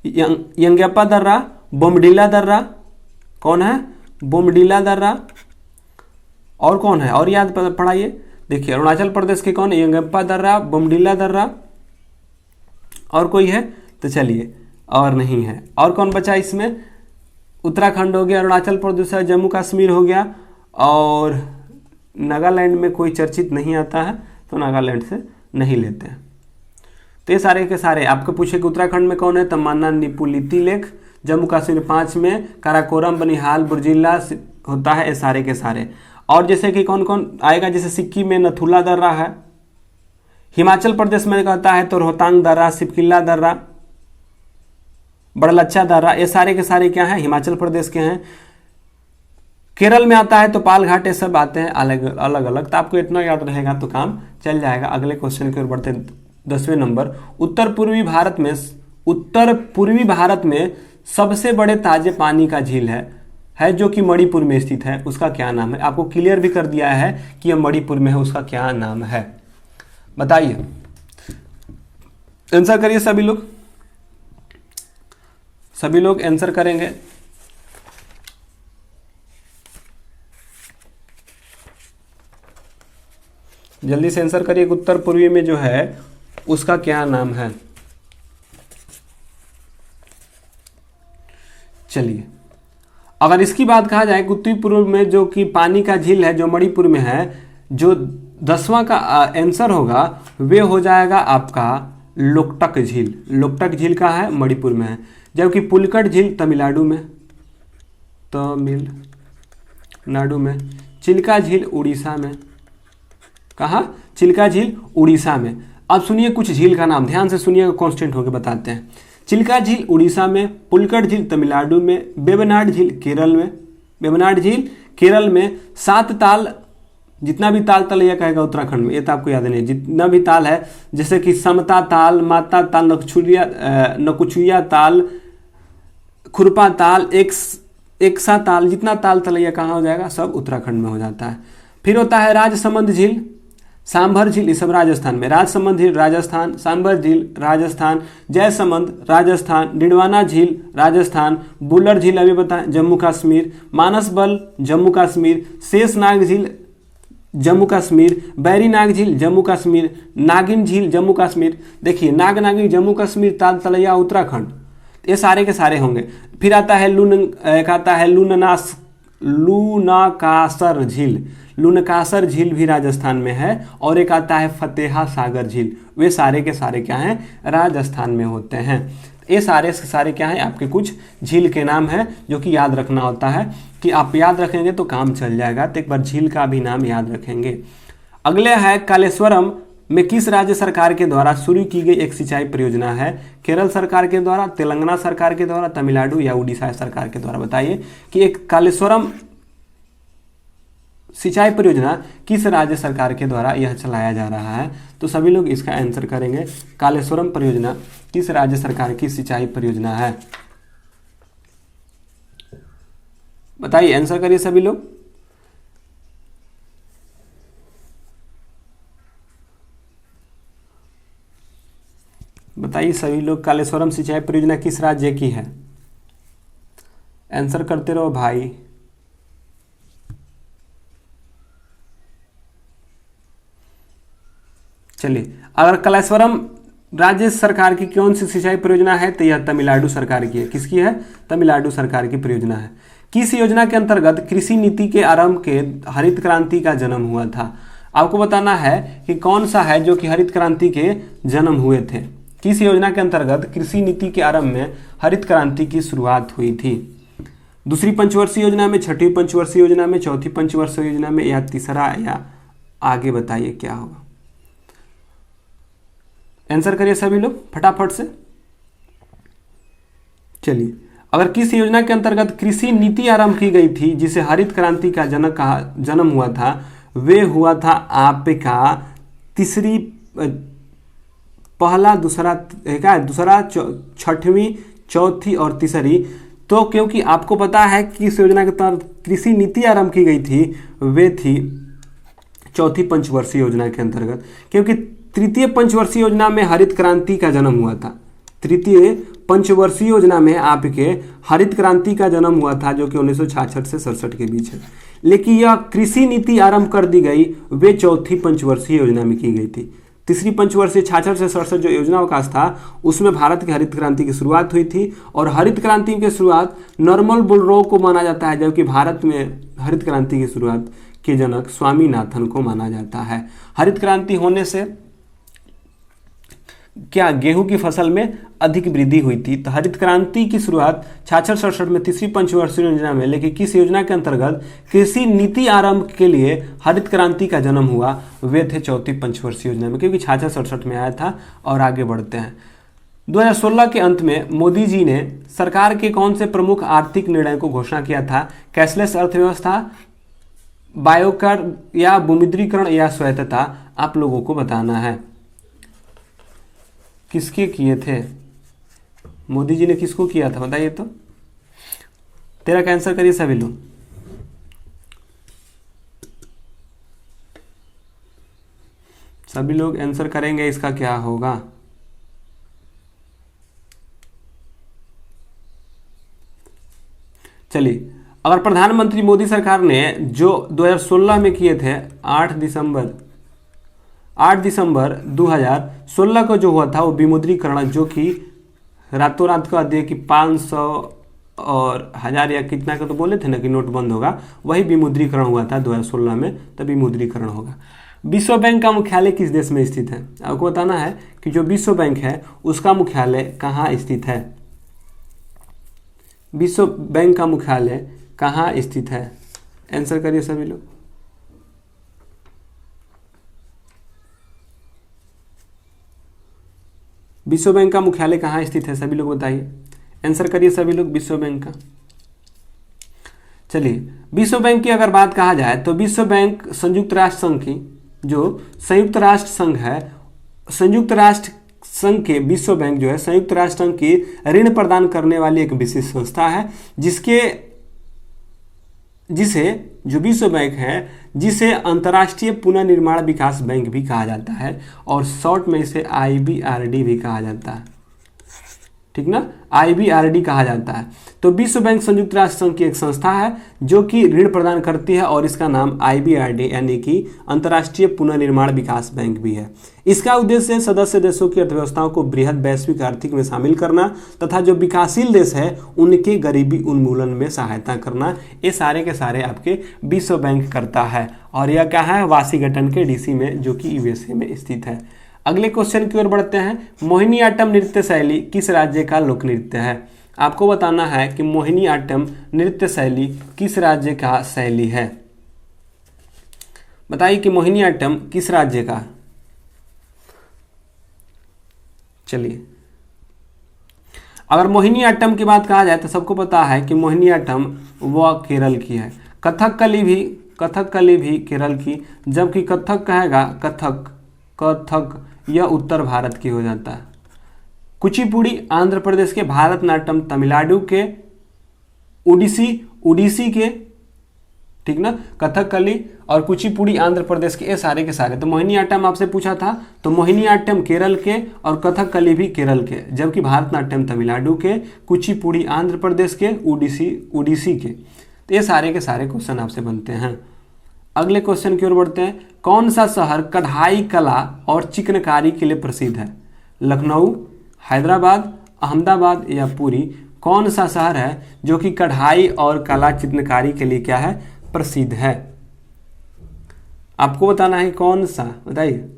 यंगप्या दर्रा, बोमडिला दर्रा, कौन है? बोमडिला दर्रा। और कौन है? और याद पढ़ाइए। देखिए, अरुणाचल प्रदेश के कौन है? यंगप्या दर्रा, बोमडिला दर्रा, और कोई है? तो चलिए, और नहीं है। और कौन बचा इसमें? उत्तराखंड हो गया, अरुणाचल प्रदेश है, जम्मू कश्मीर हो गया, और नागालैंड में कोई चर्चित नहीं आता है, तो नागालैंड से नहीं लेते हैं। तो ये सारे के सारे आपको पूछे कि उत्तराखंड में कौन है? तो मन्ना, लिपुलिति लेख। जम्मू कश्मीर 5 में काराकोरम, बनिहाल, बुर्जिला होता है, ये सारे के सारे। और जैसे कि कौन कौन आएगा? जैसे सिक्किम में नथुला दर्रा है, हिमाचल प्रदेश में कहता है तो रोहतांग दर्रा, सिपकिल्ला दर्रा, बड़लच्छा दर्रा, ये सारे के सारे क्या हैं? हिमाचल प्रदेश के हैं। केरल में आता है तो पालघाट, ये सब आते हैं अलग अलग अलग। तो आपको इतना याद रहेगा तो काम चल जाएगा। अगले क्वेश्चन की ओर बढ़ते हैं। 10वें नंबर, उत्तर पूर्वी भारत में सबसे बड़े ताजे पानी का झील है जो कि मणिपुर में स्थित है, उसका क्या नाम है? आपको क्लियर भी कर दिया है कि यह मणिपुर में है, उसका क्या नाम है? बताइए, आंसर करिए सभी लोग। सभी लोग आंसर करेंगे। जल्दी से आंसर करिए, उत्तर पूर्वी में जो है उसका क्या नाम है? चलिए, अगर इसकी बात कहा जाए कि उत्तर पूर्व में जो कि पानी का झील है जो मणिपुर में है, जो 10वां का आंसर होगा वे हो जाएगा आपका लोकटक झील। लोकटक झील का है मणिपुर में है, जबकि पुलकट झील तमिलनाडु में, तमिलनाडु में। चिल्का झील उड़ीसा में। कहाँ? चिल्का झील उड़ीसा में। अब सुनिए कुछ झील का नाम, ध्यान से सुनिएगा, कॉन्स्टेंट होकर बताते हैं। चिल्का झील उड़ीसा में, पुलकट झील तमिलनाडु में, वेबनाड झील केरल में, वेबनाड झील केरल में, सात ताल, जितना भी ताल तलैया कहेगा उत्तराखंड में, ये तो आपको याद नहीं, जितना भी ताल है जैसे कि समता ताल, माता ताल, नकुचुया ताल, खुरपा ताल, एकसा ताल, जितना ताल तलैया कहाँ हो जाएगा, सब उत्तराखंड में हो जाता है। फिर होता है राजसमंद झील, सांभर झील, ये सब राजस्थान में, राजसमंद झील राजस्थान, सांभर झील राजस्थान, जयसमंद राजस्थान, डिडवाना झील राजस्थान, बुलर झील अभी बताएं जम्मू कश्मीर, मानसबल जम्मू कश्मीर, शेषनाग झील जम्मू कश्मीर, बैरीनाग झील जम्मू कश्मीर, नागिन झील जम्मू कश्मीर। देखिए नाग नागिन जम्मू कश्मीर, ताल तलैया उत्तराखंड, ये सारे के सारे होंगे। फिर आता है लूनाकासर झील, लूनकासर झील भी राजस्थान में है, और एक आता है फतेहा सागर झील, वे सारे के सारे क्या हैं, राजस्थान में होते हैं। ये सारे के सारे क्या हैं, आपके कुछ झील के नाम हैं जो कि याद रखना होता है, कि आप याद रखेंगे तो काम चल जाएगा, तो एक बार झील का भी नाम याद रखेंगे। अगले है कालेश्वरम में किस राज्य सरकार के द्वारा शुरू की गई एक सिंचाई परियोजना है, केरल सरकार के द्वारा, तेलंगाना सरकार के द्वारा, तमिलनाडु या उड़ीसा सरकार के द्वारा। बताइए कि एक कालेश्वरम सिंचाई परियोजना किस राज्य सरकार के द्वारा यह चलाया जा रहा है, तो सभी लोग इसका आंसर करेंगे। कालेश्वरम परियोजना किस राज्य सरकार की सिंचाई परियोजना है, बताइए, आंसर करिए सभी लोग। बताइए सभी लोग, कालेश्वरम सिंचाई परियोजना किस राज्य की है, आंसर करते रहो भाई। चलिए, अगर कालेश्वरम राज्य सरकार की कौन सी सिंचाई परियोजना है, तो यह तमिलनाडु सरकार की है। किसकी है, तमिलनाडु सरकार की परियोजना है। किस योजना के अंतर्गत कृषि नीति के आरंभ के हरित क्रांति का जन्म हुआ था, आपको बताना है कि कौन सा है जो कि हरित क्रांति के जन्म हुए थे। किस योजना के अंतर्गत कृषि नीति के आरंभ में हरित क्रांति की शुरुआत हुई थी, दूसरी पंचवर्षीय योजना में, छठी पंचवर्षीय योजना में, चौथी पंचवर्षीय योजना में, या तीसरा, या आगे बताइए क्या होगा, आंसर करिए सभी लोग फटाफट से। चलिए, अगर किस योजना के अंतर्गत कृषि नीति आरंभ की गई थी जिसे हरित क्रांति का जन्म हुआ था, वे हुआ था आपका तीसरी, पहला, दूसरा, दूसरा, छठवीं, चौथी और तीसरी। तो क्योंकि आपको पता है कि इस योजना के तहत कृषि नीति आरंभ की गई थी, वे थी चौथी पंचवर्षीय योजना के अंतर्गत, क्योंकि तृतीय पंचवर्षीय योजना में हरित क्रांति का जन्म हुआ था। तृतीय पंचवर्षीय योजना में आपके हरित क्रांति का जन्म हुआ था, जो कि 1966 से 67 के बीच है। लेकिन यह कृषि नीति आरंभ कर दी गई, वे चौथी पंचवर्षीय योजना में की गई थी। तीसरी पंचवर्षीय 66 से 67 जो योजना अवकाश था, उसमें भारत की हरित क्रांति की शुरुआत हुई थी, और हरित क्रांति की शुरुआत नॉर्मल बोलरो को माना जाता है, जबकि भारत में हरित क्रांति की शुरुआत के जनक स्वामीनाथन को माना जाता है। हरित क्रांति होने से क्या गेहूं की फसल में अधिक वृद्धि हुई थी। तो हरित क्रांति की शुरुआत 66-67 में तीसरी पंचवर्षीय योजना में, लेकिन किस योजना के अंतर्गत कृषि नीति आरंभ के लिए हरित क्रांति का जन्म हुआ, वे थे चौथी पंचवर्षीय योजना में, क्योंकि 66-67 में आया था। और आगे बढ़ते हैं, 2016 के अंत में मोदी जी ने सरकार के कौन से प्रमुख आर्थिक निर्णय को घोषणा किया था, कैशलेस अर्थव्यवस्था, बायोकर, या विमुद्रीकरण, या स्वायत्तता, आप लोगों को बताना है। किसके किए थे, मोदी जी ने किसको किया था, बताइए तो, तेरा का आंसर करिए सभी लोग। सभी लोग आंसर करेंगे, इसका क्या होगा। चलिए, अगर प्रधानमंत्री मोदी सरकार ने जो 2016 में किए थे, 8 दिसंबर 2016 को जो हुआ था, वो विमुद्रीकरण, जो कि रातों रात का दिए कि 500 और 1000 या कितना का तो बोले थे ना कि नोट बंद होगा, वही विमुद्रीकरण हुआ था 2016 में, तब विमुद्रीकरण होगा। विश्व बैंक का मुख्यालय किस देश में स्थित है, आपको बताना है कि जो विश्व बैंक है उसका मुख्यालय कहाँ स्थित है। विश्व बैंक का मुख्यालय कहाँ स्थित है, आंसर करिए सभी लोग। विश्व बैंक का मुख्यालय कहाँ स्थित है, सभी लोग बताइए, आंसर करिए सभी लोग विश्व बैंक का। चलिए, विश्व बैंक की अगर बात कहा जाए तो विश्व बैंक संयुक्त राष्ट्र संघ की, जो संयुक्त राष्ट्र संघ है, संयुक्त राष्ट्र संघ के विश्व बैंक जो है संयुक्त राष्ट्र संघ की ऋण प्रदान करने वाली एक विशेष संस्था है, जिसे जो विश्व बैंक है जिसे अंतर्राष्ट्रीय पुनर्निर्माण विकास बैंक भी कहा जाता है, और शॉर्ट में इसे IBRD भी कहा जाता है, ठीक ना, IBRD कहा जाता है। तो विश्व बैंक संयुक्त राष्ट्र संघ की एक संस्था है जो कि ऋण प्रदान करती है, और इसका नाम IBRD यानी कि अंतर्राष्ट्रीय पुनर्निर्माण विकास बैंक भी है। इसका उद्देश्य सदस्य देशों की अर्थव्यवस्थाओं को बृहद वैश्विक आर्थिक में शामिल करना तथा जो विकासशील देश है उनके गरीबी उन्मूलन में सहायता करना। ये सारे के सारे आपके विश्व बैंक करता है, और यह क्या है, वाशिंगटन के DC में, जो कि USA में स्थित है। अगले क्वेश्चन की ओर बढ़ते हैं। मोहिनीअट्टम नृत्य शैली किस राज्य का लोक नृत्य है? आपको बताना है कि मोहिनीअट्टम नृत्य शैली किस राज्य का शैली है। बताइए कि मोहिनीअट्टम किस राज्य का। चलिए, अगर मोहिनीअट्टम की बात कहा जाए तो सबको पता है कि मोहिनीअट्टम वह केरल की है। कथकली भी केरल की, जबकि कथक कहेगा कथक यह उत्तर भारत की हो जाता है। कुचिपुड़ी आंध्र प्रदेश के, भारतनाट्यम तमिलनाडु के, उड़ीसी के, ठीक ना, कथकली और कुचिपुड़ी आंध्र प्रदेश के, ये सारे के सारे। तो मोहिनीअट्टम आपसे पूछा था, तो मोहिनीअट्टम केरल के और कथकली भी केरल के, जबकि भारतनाट्यम तमिलनाडु के, कुचिपुड़ी आंध्र प्रदेश के, उड़ीसी के। तो ये सारे के सारे क्वेश्चन आपसे बनते हैं। अगले क्वेश्चन की ओर बढ़ते हैं। कौन सा शहर कढ़ाई कला और चिकनकारी के लिए प्रसिद्ध है? लखनऊ, हैदराबाद, अहमदाबाद या पुरी? कौन सा शहर है जो कि कढ़ाई और कला चिकनकारी के लिए क्या है, प्रसिद्ध है? आपको बताना है कौन सा, बताइए।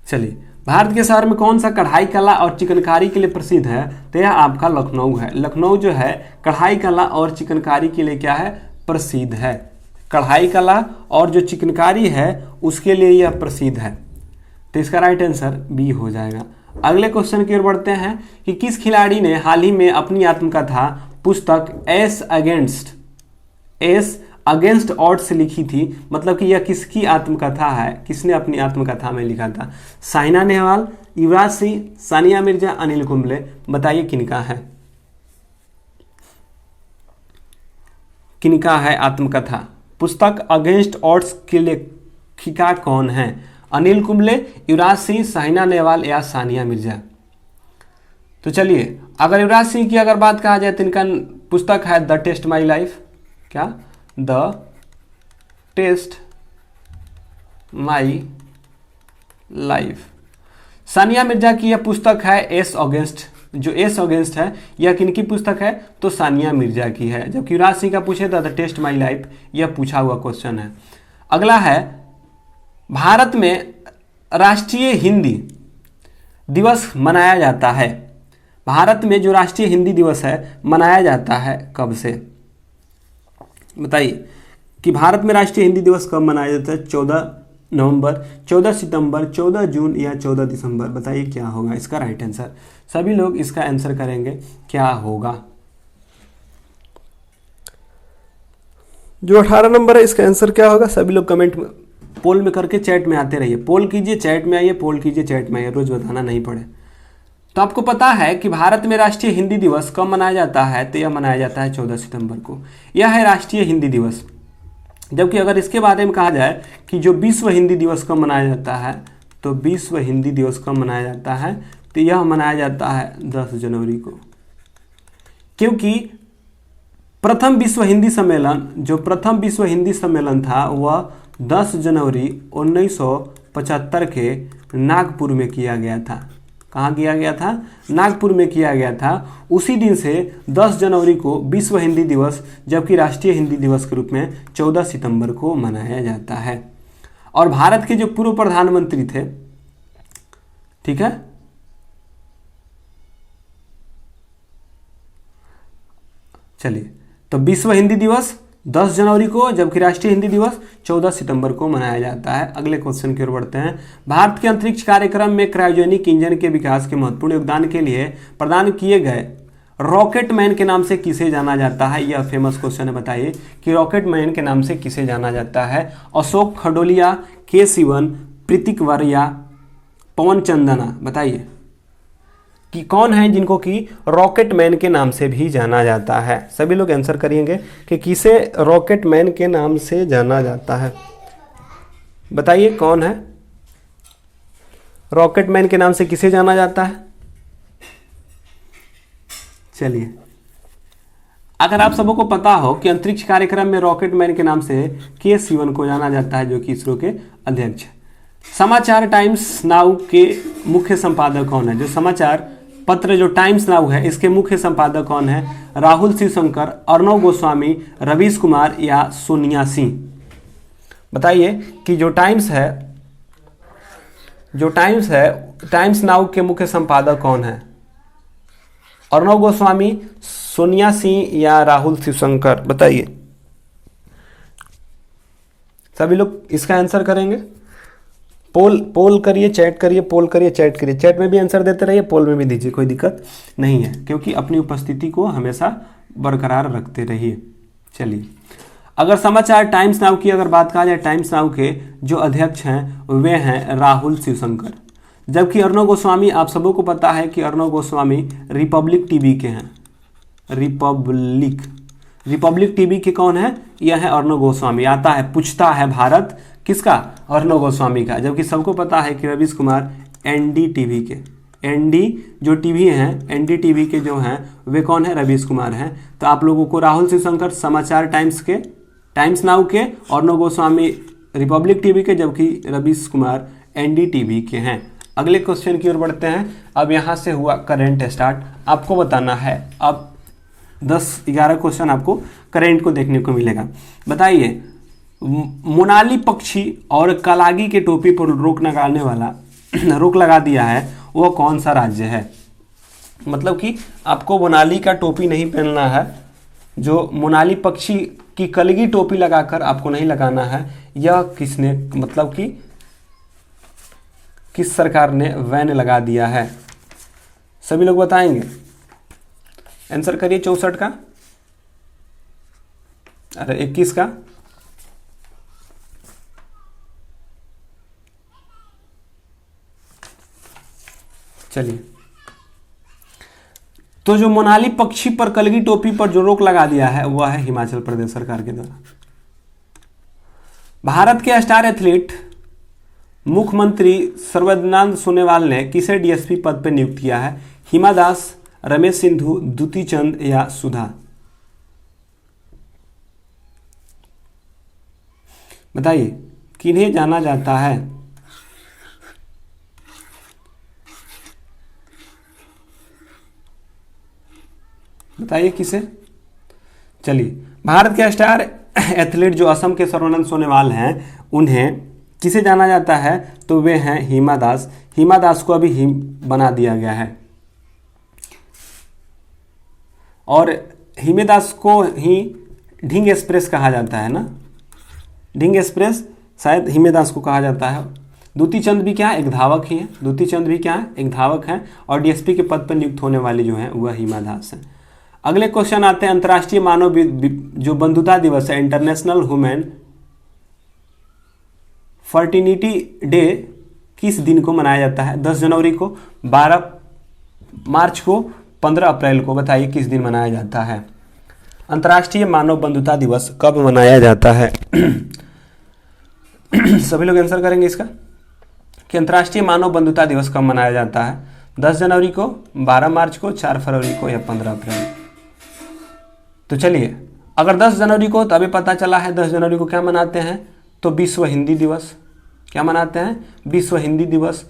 चलिए, भारत के शहर में कौन सा कढ़ाई कला और चिकनकारी के लिए प्रसिद्ध है? तो यह आपका लखनऊ है। लखनऊ जो है कढ़ाई कला और चिकनकारी के लिए क्या है, प्रसिद्ध है। कढ़ाई कला और जो चिकनकारी है उसके लिए यह प्रसिद्ध है। तो इसका राइट आंसर बी हो जाएगा। अगले क्वेश्चन की ओर बढ़ते हैं कि किस खिलाड़ी ने हाल ही में अपनी आत्मकथा पुस्तक एस अगेंस्ट ऑड्स लिखी थी? मतलब कि यह किसकी आत्मकथा है, किसने अपनी आत्मकथा में लिखा था? साइना नेहवाल, युवराज सिंह, सानिया मिर्जा, अनिल कुंबले? बताइए किनका है, किनका है आत्मकथा? पुस्तक अगेंस्ट ऑड्स की लेखिका कौन है? अनिल कुंबले, युवराज सिंह, साइना नेहवाल या सानिया मिर्जा? तो चलिए, अगर युवराज सिंह की अगर बात कहा जाए तो इनका पुस्तक है द टेस्ट माई लाइफ। क्या? The test my life. Sania Mirza की यह पुस्तक है एस अगेंस्ट। जो एस अगेंस्ट है यह किनकी पुस्तक है? तो सानिया मिर्जा की है। जबकि युवराज सिंह का पूछे तो द टेस्ट माई लाइफ, यह पूछा हुआ क्वेश्चन है। अगला है, भारत में राष्ट्रीय हिंदी दिवस मनाया जाता है। भारत में जो राष्ट्रीय हिंदी दिवस है मनाया जाता है कब से? बताइए कि भारत में राष्ट्रीय हिंदी दिवस कब मनाया जाता है? 14 नवंबर, 14 सितंबर, 14 जून या 14 दिसंबर? बताइए क्या होगा इसका राइट आंसर। सभी लोग इसका आंसर करेंगे, क्या होगा? जो 18 नंबर है इसका आंसर क्या होगा? सभी लोग कमेंट में पोल में करके चैट में आते रहिए। पोल कीजिए, चैट में आइए, पोल कीजिए, चैट में आइए, रोज बताना नहीं पड़े। तो आपको पता है कि भारत में राष्ट्रीय हिंदी दिवस कब मनाया जाता है? तो यह मनाया जाता है 14 सितंबर को। यह है राष्ट्रीय हिंदी दिवस। जबकि अगर इसके बारे में कहा जाए कि जो विश्व हिंदी दिवस कब मनाया जाता है, तो विश्व हिंदी दिवस कब मनाया जाता है? तो यह मनाया जाता है 10 जनवरी को। क्योंकि प्रथम विश्व हिंदी सम्मेलन था वह 10 जनवरी 1975 के नागपुर में किया गया था। कहाँ किया गया था? नागपुर में किया गया था। उसी दिन से 10 जनवरी को विश्व हिंदी दिवस, जबकि राष्ट्रीय हिंदी दिवस के रूप में 14 सितंबर को मनाया जाता है। और भारत के जो पूर्व प्रधानमंत्री थे, ठीक है, चलिए, तो विश्व हिंदी दिवस 10 जनवरी को, जबकि राष्ट्रीय हिंदी दिवस 14 सितंबर को मनाया जाता है। अगले क्वेश्चन की ओर बढ़ते हैं। भारत के अंतरिक्ष कार्यक्रम में क्रायोजेनिक इंजन के विकास के महत्वपूर्ण योगदान के लिए प्रदान किए गए रॉकेटमैन के नाम से किसे जाना जाता है? यह फेमस क्वेश्चन है, बताइए कि रॉकेटमैन के नाम से किसे जाना जाता है? अशोक खडोलिया, के सिवन, प्रीतिक वर्या, पवन चंदना, बताइए कि कौन है जिनको कि रॉकेटमैन के नाम से भी जाना जाता है? सभी लोग आंसर करिएंगे कि किसे रॉकेटमैन के नाम से जाना जाता है। बताइए कौन है रॉकेटमैन के नाम से किसे जाना जाता है? चलिए, अगर आप सबों को पता हो कि अंतरिक्ष कार्यक्रम में रॉकेटमैन के नाम से के सिवन को जाना जाता है, जो कि इसरो के अध्यक्ष हैं। समाचार टाइम्स नाउ के मुख्य संपादक कौन है? जो समाचार पत्र जो टाइम्स नाउ है, इसके मुख्य संपादक कौन है? राहुल शिवशंकर, अर्णव गोस्वामी, रवीश कुमार या सोनिया सिंह? बताइए कि जो टाइम्स है टाइम्स नाउ के मुख्य संपादक कौन है? अर्णव गोस्वामी, सोनिया सिंह या राहुल शिवशंकर? बताइए, सभी लोग इसका आंसर करेंगे। पोल करिए, चैट करिए, पोल करिए, चैट करिए। चैट में भी आंसर देते रहिए, पोल में भी दीजिए, कोई दिक्कत नहीं है, क्योंकि अपनी उपस्थिति को हमेशा बरकरार रखते रहिए। चलिए, अगर समाचार टाइम्स नाउ की अगर बात कहा जाए, टाइम्स नाउ के जो अध्यक्ष हैं वे हैं राहुल शिवशंकर, जबकि अर्णव गोस्वामी, आप सबों को पता है कि अर्णव गोस्वामी रिपब्लिक टीवी के हैं। रिपब्लिक टीवी के कौन है? यह है अर्णव गोस्वामी। आता है, पूछता है भारत, किसका? अर्णव गोस्वामी का। जबकि सबको पता है कि रवीश कुमार एनडी टीवी के, एनडी जो टीवी हैं, एनडी टीवी के जो हैं वे कौन है? रवीश कुमार हैं। तो आप लोगों को राहुल शिवशंकर समाचार टाइम्स नाउ के, अर्णव गोस्वामी रिपब्लिक टीवी के, जबकि रवीश कुमार एनडी टीवी के हैं। अगले क्वेश्चन की ओर बढ़ते हैं। अब यहाँ से हुआ करंट स्टार्ट। आपको बताना है, अब 10-11 क्वेश्चन आपको करंट को देखने को मिलेगा। बताइए, मोनाली पक्षी और कलागी के टोपी पर रोक लगा दिया है, वो कौन सा राज्य है? मतलब कि आपको मोनाली का टोपी नहीं पहनना है, जो मोनाली पक्षी की कलगी टोपी लगाकर आपको नहीं लगाना है। यह किसने, मतलब कि किस सरकार ने बैन लगा दिया है? सभी लोग बताएंगे, आंसर करिए। 64 का, अरे 21 का, चलिए। तो जो मोनाली पक्षी पर कलगी टोपी पर जो रोक लगा दिया है वह है हिमाचल प्रदेश सरकार के द्वारा। भारत के स्टार एथलीट मुख्यमंत्री सर्बानंद सोनोवाल ने किसे डीएसपी पद पर नियुक्त किया है? हिमा दास, रमेश सिंधु, द्युति चंद या सुधा? बताइए किन्हें जाना जाता है? बताइए किसे? चलिए, भारत के स्टार एथलीट जो असम के सर्बानंद सोनोवाल हैं, उन्हें किसे जाना जाता है? तो वे हैं हिमा दास। हिमा दास को अभी हिम बना दिया गया है, और हिमा दास को ही ढिंग एक्सप्रेस कहा जाता है ना, ढिंग एक्सप्रेस शायद हिमा दास को कहा जाता है। द्युति चंद भी क्या है? एक धावक ही है। द्युति चंद भी क्या है? एक धावक है। और डीएसपी के पद पर नियुक्त होने वाली जो है वह हिमा दास है। अगले क्वेश्चन आते हैं। अंतर्राष्ट्रीय मानव जो बंधुता दिवस है, इंटरनेशनल वुमेन फर्टिनिटी डे, किस दिन को मनाया जाता है? 10 जनवरी को, 12 मार्च को, 15 अप्रैल को? बताइए किस दिन मनाया जाता है? अंतर्राष्ट्रीय मानव बंधुता दिवस कब मनाया जाता है? सभी लोग आंसर करेंगे इसका कि अंतर्राष्ट्रीय मानव बंधुता दिवस कब मनाया जाता है? 10 जनवरी को, 12 मार्च को, 4 फरवरी को या 15 अप्रैल? तो चलिए, अगर 10 जनवरी को, तो अभी पता चला है 10 जनवरी को क्या मनाते हैं? तो विश्व हिंदी दिवस। क्या मनाते हैं? विश्व हिंदी दिवस।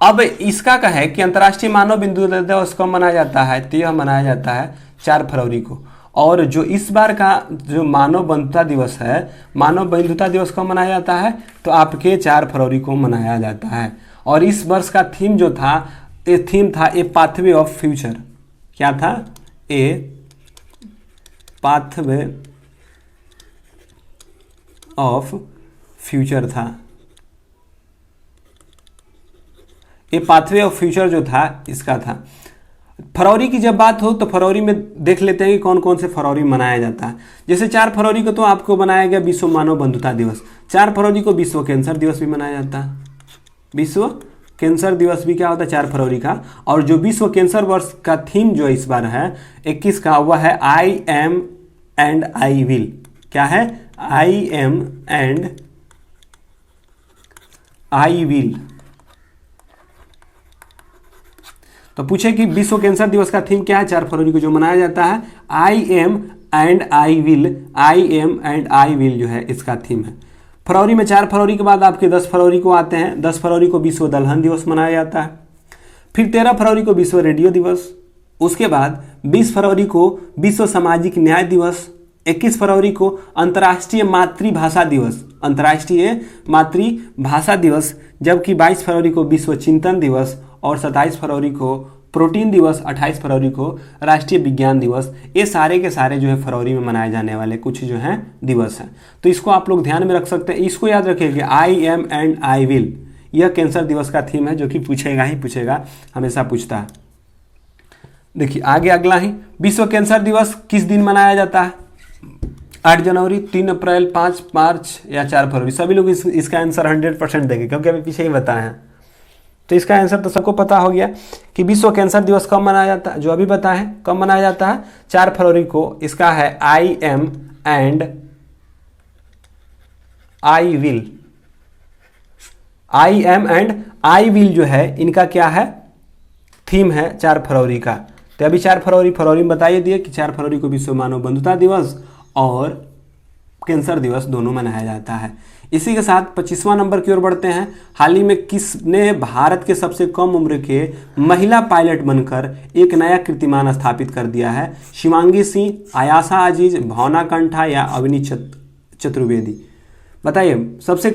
अब इसका का है कि अंतर्राष्ट्रीय मानव बंधुता दिवस कब मनाया जाता है? तो यह मनाया जाता है 4 फरवरी को। और जो इस बार का जो मानव बंधुता दिवस है, मानव बंधुता दिवस कब मनाया जाता है? तो आपके 4 फरवरी को मनाया जाता है। और इस वर्ष का थीम जो था, ये थीम था ए पाथवे ऑफ फ्यूचर। क्या था? ए पाथवे ऑफ फ्यूचर था। ये पाथवे ऑफ फ्यूचर जो था इसका था। फरवरी की जब बात हो तो फरवरी में देख लेते हैं कि कौन कौन से फरवरी मनाया जाता है। जैसे 4 फरवरी को तो आपको मनाया गया विश्व मानव बंधुता दिवस। 4 फरवरी को विश्व कैंसर दिवस भी मनाया जाता है। विश्व कैंसर दिवस भी क्या होता है 4 फरवरी का। और जो विश्व कैंसर वर्ष का थीम जो इस बार है 21 का, वह है I am and I will. क्या है? I am and I will. तो पूछे कि विश्व कैंसर दिवस का थीम क्या है 4 फरवरी को जो मनाया जाता है? I am and I will. I am and I will जो है इसका थीम है। फरवरी में 4 फरवरी के बाद आपके 10 फरवरी को आते हैं। 10 फरवरी को विश्व दलहन दिवस मनाया जाता है। फिर 13 फरवरी को विश्व रेडियो दिवस। उसके बाद 20 फरवरी को विश्व सामाजिक न्याय दिवस। 21 फरवरी को अंतर्राष्ट्रीय मातृभाषा दिवस। अंतर्राष्ट्रीय मातृभाषा दिवस। जबकि 22 फरवरी को विश्व चिंतन दिवस और 27 फरवरी को प्रोटीन दिवस। 28 फरवरी को राष्ट्रीय विज्ञान दिवस। ये सारे के सारे जो है फरवरी में मनाए जाने वाले कुछ जो हैं दिवस हैं। तो इसको आप लोग ध्यान में रख सकते हैं। इसको याद रखिए कि I am and I will, यह कैंसर दिवस का थीम है जो कि पूछेगा ही पूछेगा, हमेशा पूछता है। देखिए आगे अगला ही, विश्व कैंसर दिवस किस दिन मनाया जाता है? 8 जनवरी, 3 अप्रैल, 5 मार्च या 4 फरवरी? सभी लोग इसका आंसर 100% देंगे क्योंकि अभी पीछे ही बताए हैं। तो इसका आंसर तो सबको पता हो गया कि विश्व कैंसर दिवस कब मनाया जाता है। जो अभी बताए कब मनाया जाता है? 4 फरवरी को। इसका है I am and I will. I am and I will जो है इनका क्या है? थीम है 4 फरवरी का। तो अभी 4 फरवरी में बताइए दिए कि 4 फरवरी को विश्व मानव बंधुता दिवस और कैंसर दिवस दोनों मनाया जाता है। इसी के साथ 25वां नंबर की ओर बढ़ते हैं। हाल ही में किसने भारत के सबसे कम उम्र के महिला पायलट बनकर एक नया कीर्तिमान स्थापित कर दिया है? शिवांगी सिंह, आयाशा अजीज, भावना कंठा या अवनी चतुर्वेदी? बताइए, सबसे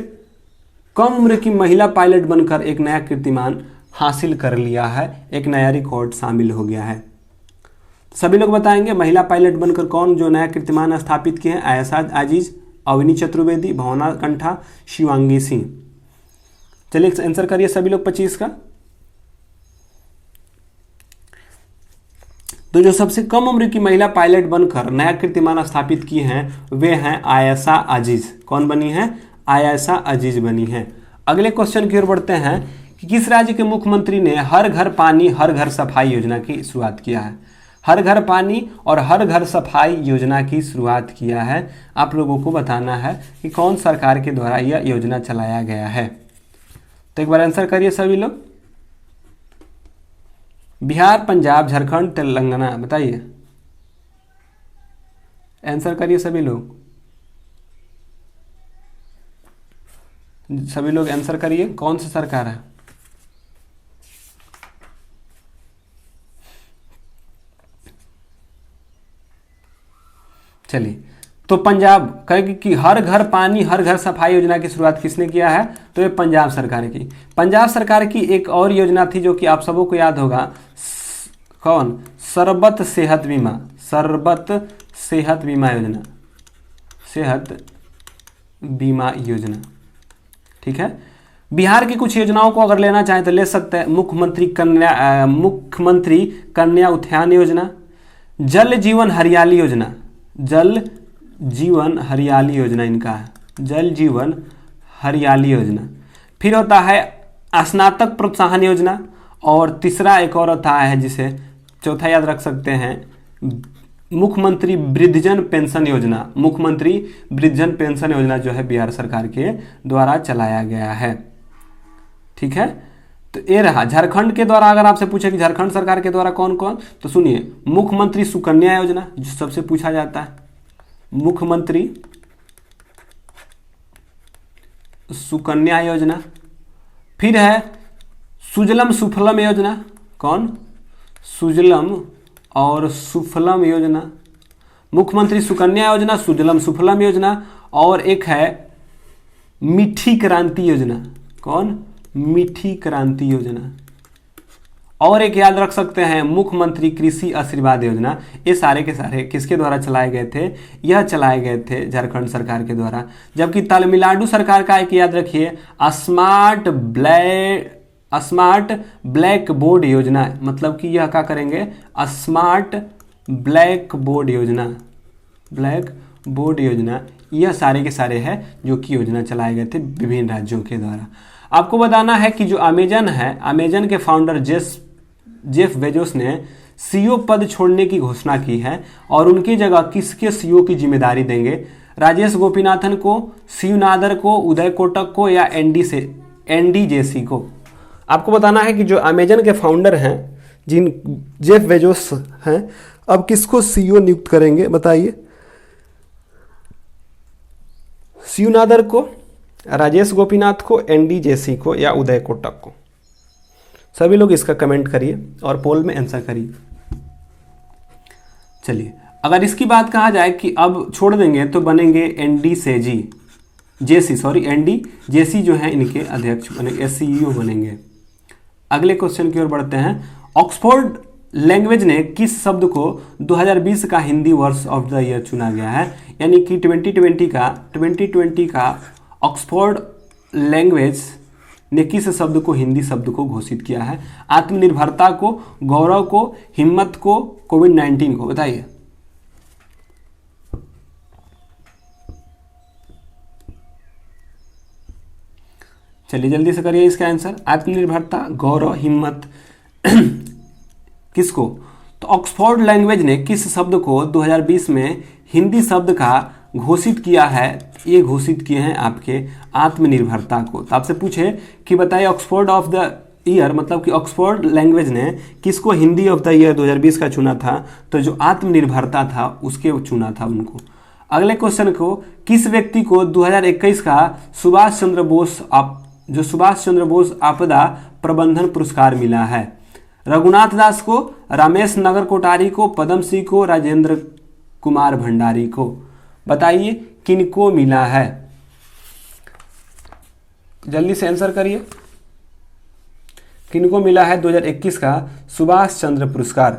कम उम्र की महिला पायलट बनकर एक नया कीर्तिमान हासिल कर लिया है, एक नया रिकॉर्ड शामिल हो गया है। सभी लोग बताएंगे महिला पायलट बनकर कौन जो नया कीर्तिमान स्थापित किए हैं? आयशा अजीज, अवनी चतुर्वेदी, भावना कंठा, शिवांगी सिंह। चलिए आंसर करिए सभी लोग 25 का। तो जो सबसे कम उम्र की महिला पायलट बनकर नया कीर्तिमान स्थापित की हैं वे हैं आयशा अजीज। कौन बनी है? आयशा अजीज बनी है। अगले क्वेश्चन की ओर बढ़ते हैं कि किस राज्य के मुख्यमंत्री ने हर घर पानी हर घर सफाई योजना की शुरुआत किया है? हर घर पानी और हर घर सफाई योजना की शुरुआत किया है। आप लोगों को बताना है कि कौन सरकार के द्वारा यह योजना चलाया गया है। तो एक बार आंसर करिए सभी लोग। बिहार, पंजाब, झारखंड, तेलंगाना? बताइए, आंसर करिए सभी लोग। सभी लोग आंसर करिए, कौन सी सरकार है? चलिए, तो पंजाब कहेगी कि हर घर पानी हर घर सफाई योजना की शुरुआत किसने किया है? तो ये पंजाब सरकार की। पंजाब सरकार की एक और योजना थी जो कि आप सबों को याद होगा। कौन? सरबत सेहत बीमा। सरबत सेहत बीमा योजना। सेहत बीमा योजना, ठीक है। बिहार की कुछ योजनाओं को अगर लेना चाहें तो ले सकते हैं। मुख्यमंत्री कन्या उत्थान योजना, जल जीवन हरियाली योजना। जल जीवन हरियाली योजना इनका है, जल जीवन हरियाली योजना। फिर होता है स्नातक प्रोत्साहन योजना, और तीसरा एक और होता है जिसे चौथा याद रख सकते हैं, मुख्यमंत्री वृद्धजन पेंशन योजना। मुख्यमंत्री वृद्धजन पेंशन योजना जो है बिहार सरकार के द्वारा चलाया गया है, ठीक है। तो ये रहा झारखंड के द्वारा। अगर आपसे पूछे कि झारखंड सरकार के द्वारा कौन कौन, तो सुनिए, मुख्यमंत्री सुकन्या योजना जो सबसे पूछा जाता है, मुख्यमंत्री सुकन्या योजना। फिर है सुजलम सुफलम योजना। कौन? सुजलम और सुफलम योजना। मुख्यमंत्री सुकन्या योजना, सुजलम सुफलम योजना, और एक है मीठी क्रांति योजना। कौन? मीठी क्रांति योजना। और एक याद रख सकते हैं मुख्यमंत्री कृषि आशीर्वाद योजना। ये सारे के सारे किसके द्वारा चलाए गए थे? यह चलाए गए थे झारखंड सरकार के द्वारा। जबकि तमिलनाडु सरकार का एक याद रखिए स्मार्ट ब्लैक बोर्ड योजना, मतलब कि यह क्या करेंगे? स्मार्ट ब्लैक बोर्ड योजना, यह सारे के सारे है जो कि योजना चलाए गए थे विभिन्न राज्यों के द्वारा। आपको बताना है कि जो अमेजन है, अमेजन के फाउंडर जेफ बेजोस ने सीईओ पद छोड़ने की घोषणा की है और उनकी जगह किसके सीईओ की जिम्मेदारी देंगे? राजेश गोपीनाथन को, शिव नादर को, उदय कोटक को या एनडी जेसी को? आपको बताना है कि जो अमेजन के फाउंडर हैं जेफ बेजोस हैं, अब किसको सीईओ नियुक्त करेंगे बताइए? शिव नादर को, राजेश गोपीनाथ को, एनडी जेसी को या उदय कोटक को? सभी लोग इसका कमेंट करिए और पोल में आंसर करिए। चलिए, अगर इसकी बात कहा जाए कि अब छोड़ देंगे तो बनेंगे एनडी जेसी जो है इनके अध्यक्ष बनेंगे, सीईओ बनेंगे। अगले क्वेश्चन की ओर बढ़ते हैं। ऑक्सफोर्ड लैंग्वेज ने किस शब्द को 2020 का Hindi words of the year चुना गया है? यानी कि 2020 का ऑक्सफोर्ड लैंग्वेज ने किस शब्द को हिंदी शब्द को घोषित किया है? आत्मनिर्भरता को, गौरव को, हिम्मत को, कोविड-19 को? बताइए। चलिए जल्दी से करिए इसका आंसर। आत्मनिर्भरता, गौरव, हिम्मत, किसको? तो ऑक्सफोर्ड लैंग्वेज ने किस शब्द को 2020 में हिंदी शब्द का घोषित किया है? ये घोषित किए हैं आपके आत्मनिर्भरता को। तो आपसे पूछे कि बताइए ऑक्सफोर्ड ऑफ द ईयर, मतलब कि ऑक्सफोर्ड लैंग्वेज ने किसको हिंदी ऑफ द ईयर 2020 का चुना था? तो जो आत्मनिर्भरता था उसके चुना था उनको। अगले क्वेश्चन को, किस व्यक्ति को 2021 का सुभाष चंद्र बोस आपदा प्रबंधन पुरस्कार मिला है? रघुनाथ दास को, रमेश नगर कोठारी को, पद्म सिंह को, राजेंद्र कुमार भंडारी को? बताइए किनको मिला है? जल्दी से आंसर करिए। किनको मिला है 2021 का सुभाष चंद्र पुरस्कार?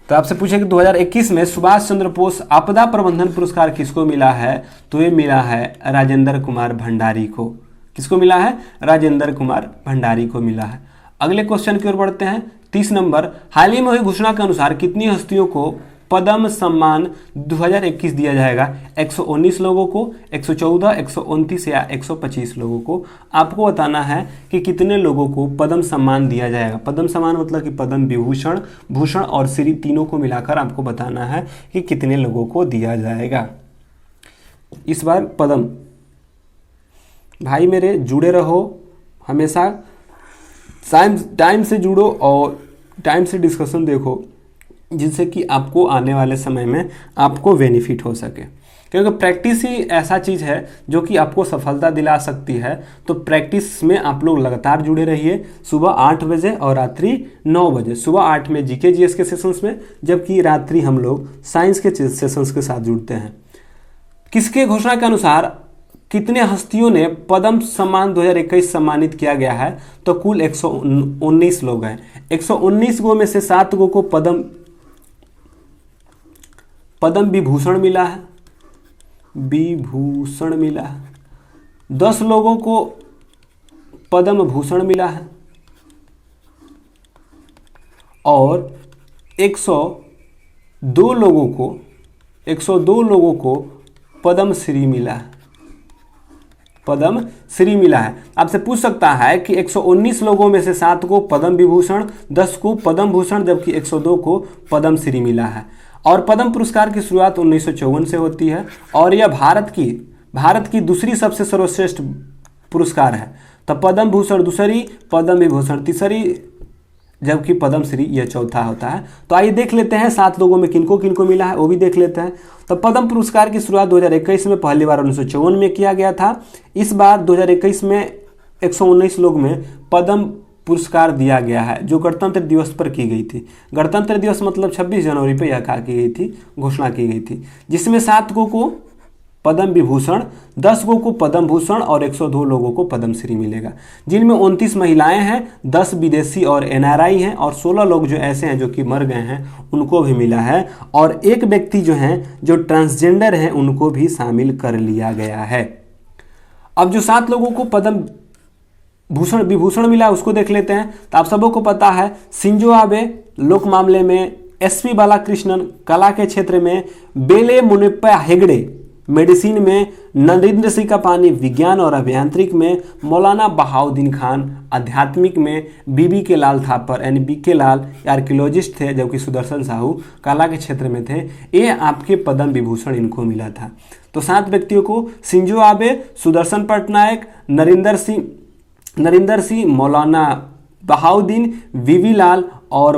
तो आपसे पूछे कि 2021 में सुभाष चंद्र बोस आपदा प्रबंधन पुरस्कार किसको मिला है? तो ये मिला है राजेंद्र कुमार भंडारी को। किसको मिला है? राजेंद्र कुमार भंडारी को मिला है। अगले क्वेश्चन की ओर बढ़ते हैं। 30 नंबर, हाल ही में हुई घोषणा के अनुसार कितनी हस्तियों को पद्म सम्मान 2021 दिया जाएगा? 119 लोगों को, 114, 129 या 125 लोगों को? आपको बताना है कि कितने लोगों को पद्म सम्मान दिया जाएगा। पद्म सम्मान मतलब कि पद्म विभूषण, भूषण और श्री तीनों को मिलाकर आपको बताना है कि कितने लोगों को दिया जाएगा इस बार पद्म। भाई मेरे जुड़े रहो, हमेशा टाइम से जुड़ो और टाइम से डिस्कशन देखो, जिससे कि आपको आने वाले समय में आपको बेनिफिट हो सके। क्योंकि प्रैक्टिस ही ऐसा चीज़ है जो कि आपको सफलता दिला सकती है। तो प्रैक्टिस में आप लोग लगातार जुड़े रहिए। सुबह 8 बजे और रात्रि 9 बजे। सुबह 8 में जीके जीएस के सेशंस में, जबकि रात्रि हम लोग साइंस के सेशंस के साथ जुड़ते हैं। किसके घोषणा के अनुसार कितने हस्तियों ने पद्म सम्मान 2021 सम्मानित किया गया है? तो कुल 119 लोग हैं। 119 गो में से 7 गो को पद्म विभूषण मिला है, 10 लोगों को पद्म भूषण मिला है और 102 लोगों को पद्म श्री मिला है। आपसे पूछ सकता है कि 119 लोगों में से 7 को पद्म विभूषण, 10 को पद्म भूषण, जबकि 102 को पद्म श्री मिला है। और पद्म पुरस्कार की शुरुआत 1954 से होती है और यह भारत की दूसरी सबसे सर्वश्रेष्ठ पुरस्कार है। तो पद्म भूषण दूसरी, पद्म विभूषण तीसरी, जबकि पद्म श्री यह चौथा होता है। तो आइए देख लेते हैं 7 लोगों में किनको किनको मिला है, वो भी देख लेते हैं। तो पद्म पुरस्कार की शुरुआत 2021 में पहली बार 1954 में किया गया था। इस बार 2021 में 119 लोग में पद्म पुरस्कार दिया गया है, जो गणतंत्र दिवस पर की गई थी। गणतंत्र दिवस मतलब 26 जनवरी पर यह की गई थी, घोषणा की गई थी, जिसमें 7 को पद्म विभूषण, 10 लोगों को पद्म भूषण और 102 लोगों को पद्मश्री मिलेगा, जिनमें 29 महिलाएं हैं, 10 विदेशी और एनआरआई हैं और 16 लोग जो ऐसे हैं जो कि मर गए हैं उनको भी मिला है, और एक व्यक्ति जो हैं जो ट्रांसजेंडर हैं उनको भी शामिल कर लिया गया है। अब जो 7 लोगों को पद्म भूषण विभूषण मिला उसको देख लेते हैं। तो आप सबों को पता है शिंजो आबे लोक मामले में, एसपी बालाकृष्णन कला के क्षेत्र में, बेले मुनिप्पा हेगड़े मेडिसिन में, नरेंद्र सिंह का पानी विज्ञान और अभियांत्रिक में, मौलाना बहाउद्दीन खान आध्यात्मिक में, बीबी के लाल थापर यानी बी के लाल आर्कियोलॉजिस्ट थे, जबकि सुदर्शन साहू कला के क्षेत्र में थे। ये आपके पद्म विभूषण इनको मिला था। तो 7 व्यक्तियों को शिंजो आबे, सुदर्शन पटनायक, नरेंद्र सिंह, मौलाना बहाउद्दीन, वीवी लाल और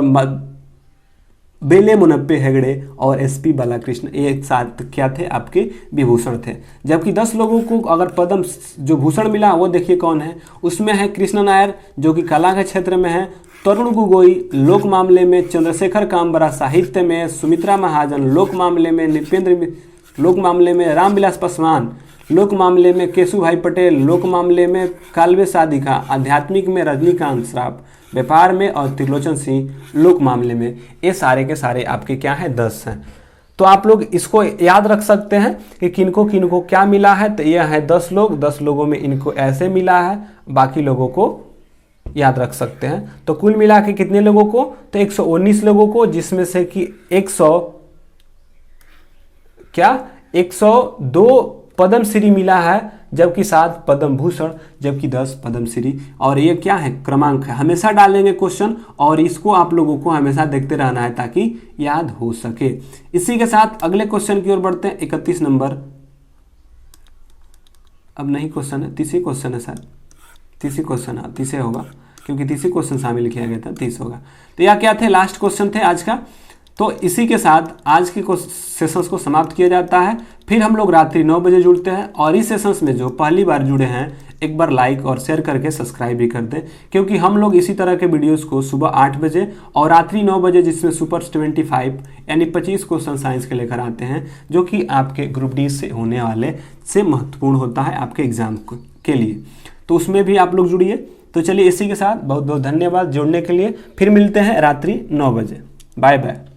बेले मुनप्पे हेगड़े और एसपी बालाकृष्ण, ये 7 क्या थे आपके विभूषण थे। जबकि 10 लोगों को अगर पद्म जो भूषण मिला वो देखिए कौन है, उसमें है कृष्ण नायर जो कि कला के क्षेत्र में है, तरुण गोगोई लोक मामले में, चंद्रशेखर कामबरा साहित्य में, सुमित्रा महाजन लोक मामले में, नृपेंद्र लोक मामले में, रामविलास पासवान लोक मामले में, केशुभाई पटेल लोक मामले में, कालवे साधिका आध्यात्मिक में, रजनीकांत श्राफ व्यापार में और त्रिलोचन सिंह लोक मामले में। ये सारे के सारे आपके क्या हैं 10 हैं। तो आप लोग इसको याद रख सकते हैं कि किनको किनको क्या मिला है। तो ये है 10 लोग, 10 लोगों में इनको ऐसे मिला है, बाकी लोगों को याद रख सकते हैं। तो कुल मिला के कितने लोगों को, तो 119 लोगों को, जिसमें से कि 102 पद्मश्री मिला है, जबकि 7 पद्म भूषण, जबकि 10 पद्मश्री। और ये क्या है क्रमांक है, हमेशा डालेंगे क्वेश्चन और इसको आप लोगों को हमेशा देखते रहना है ताकि याद हो सके। इसी के साथ अगले क्वेश्चन की ओर बढ़ते हैं। 31 नंबर, अब नहीं क्वेश्चन है, 30 क्वेश्चन है सर, 30 क्वेश्चन, 30 होगा क्योंकि 30 क्वेश्चन शामिल किया गया था, 30 होगा। तो यह क्या थे, लास्ट क्वेश्चन थे आज का। तो इसी के साथ आज के सेशंस को समाप्त किया जाता है। फिर हम लोग रात्रि 9 बजे जुड़ते हैं, और इस सेशंस में जो पहली बार जुड़े हैं एक बार लाइक और शेयर करके सब्सक्राइब भी कर दें, क्योंकि हम लोग इसी तरह के वीडियोस को सुबह 8 बजे और रात्रि 9 बजे, जिसमें सुपर 25 यानी 25 क्वेश्चन साइंस के लेकर आते हैं, जो कि आपके ग्रुप डी से होने वाले से महत्वपूर्ण होता है आपके एग्जाम के लिए। तो उसमें भी आप लोग जुड़िए। तो चलिए इसी के साथ बहुत बहुत धन्यवाद जुड़ने के लिए। फिर मिलते हैं रात्रि 9 बजे। Bye bye.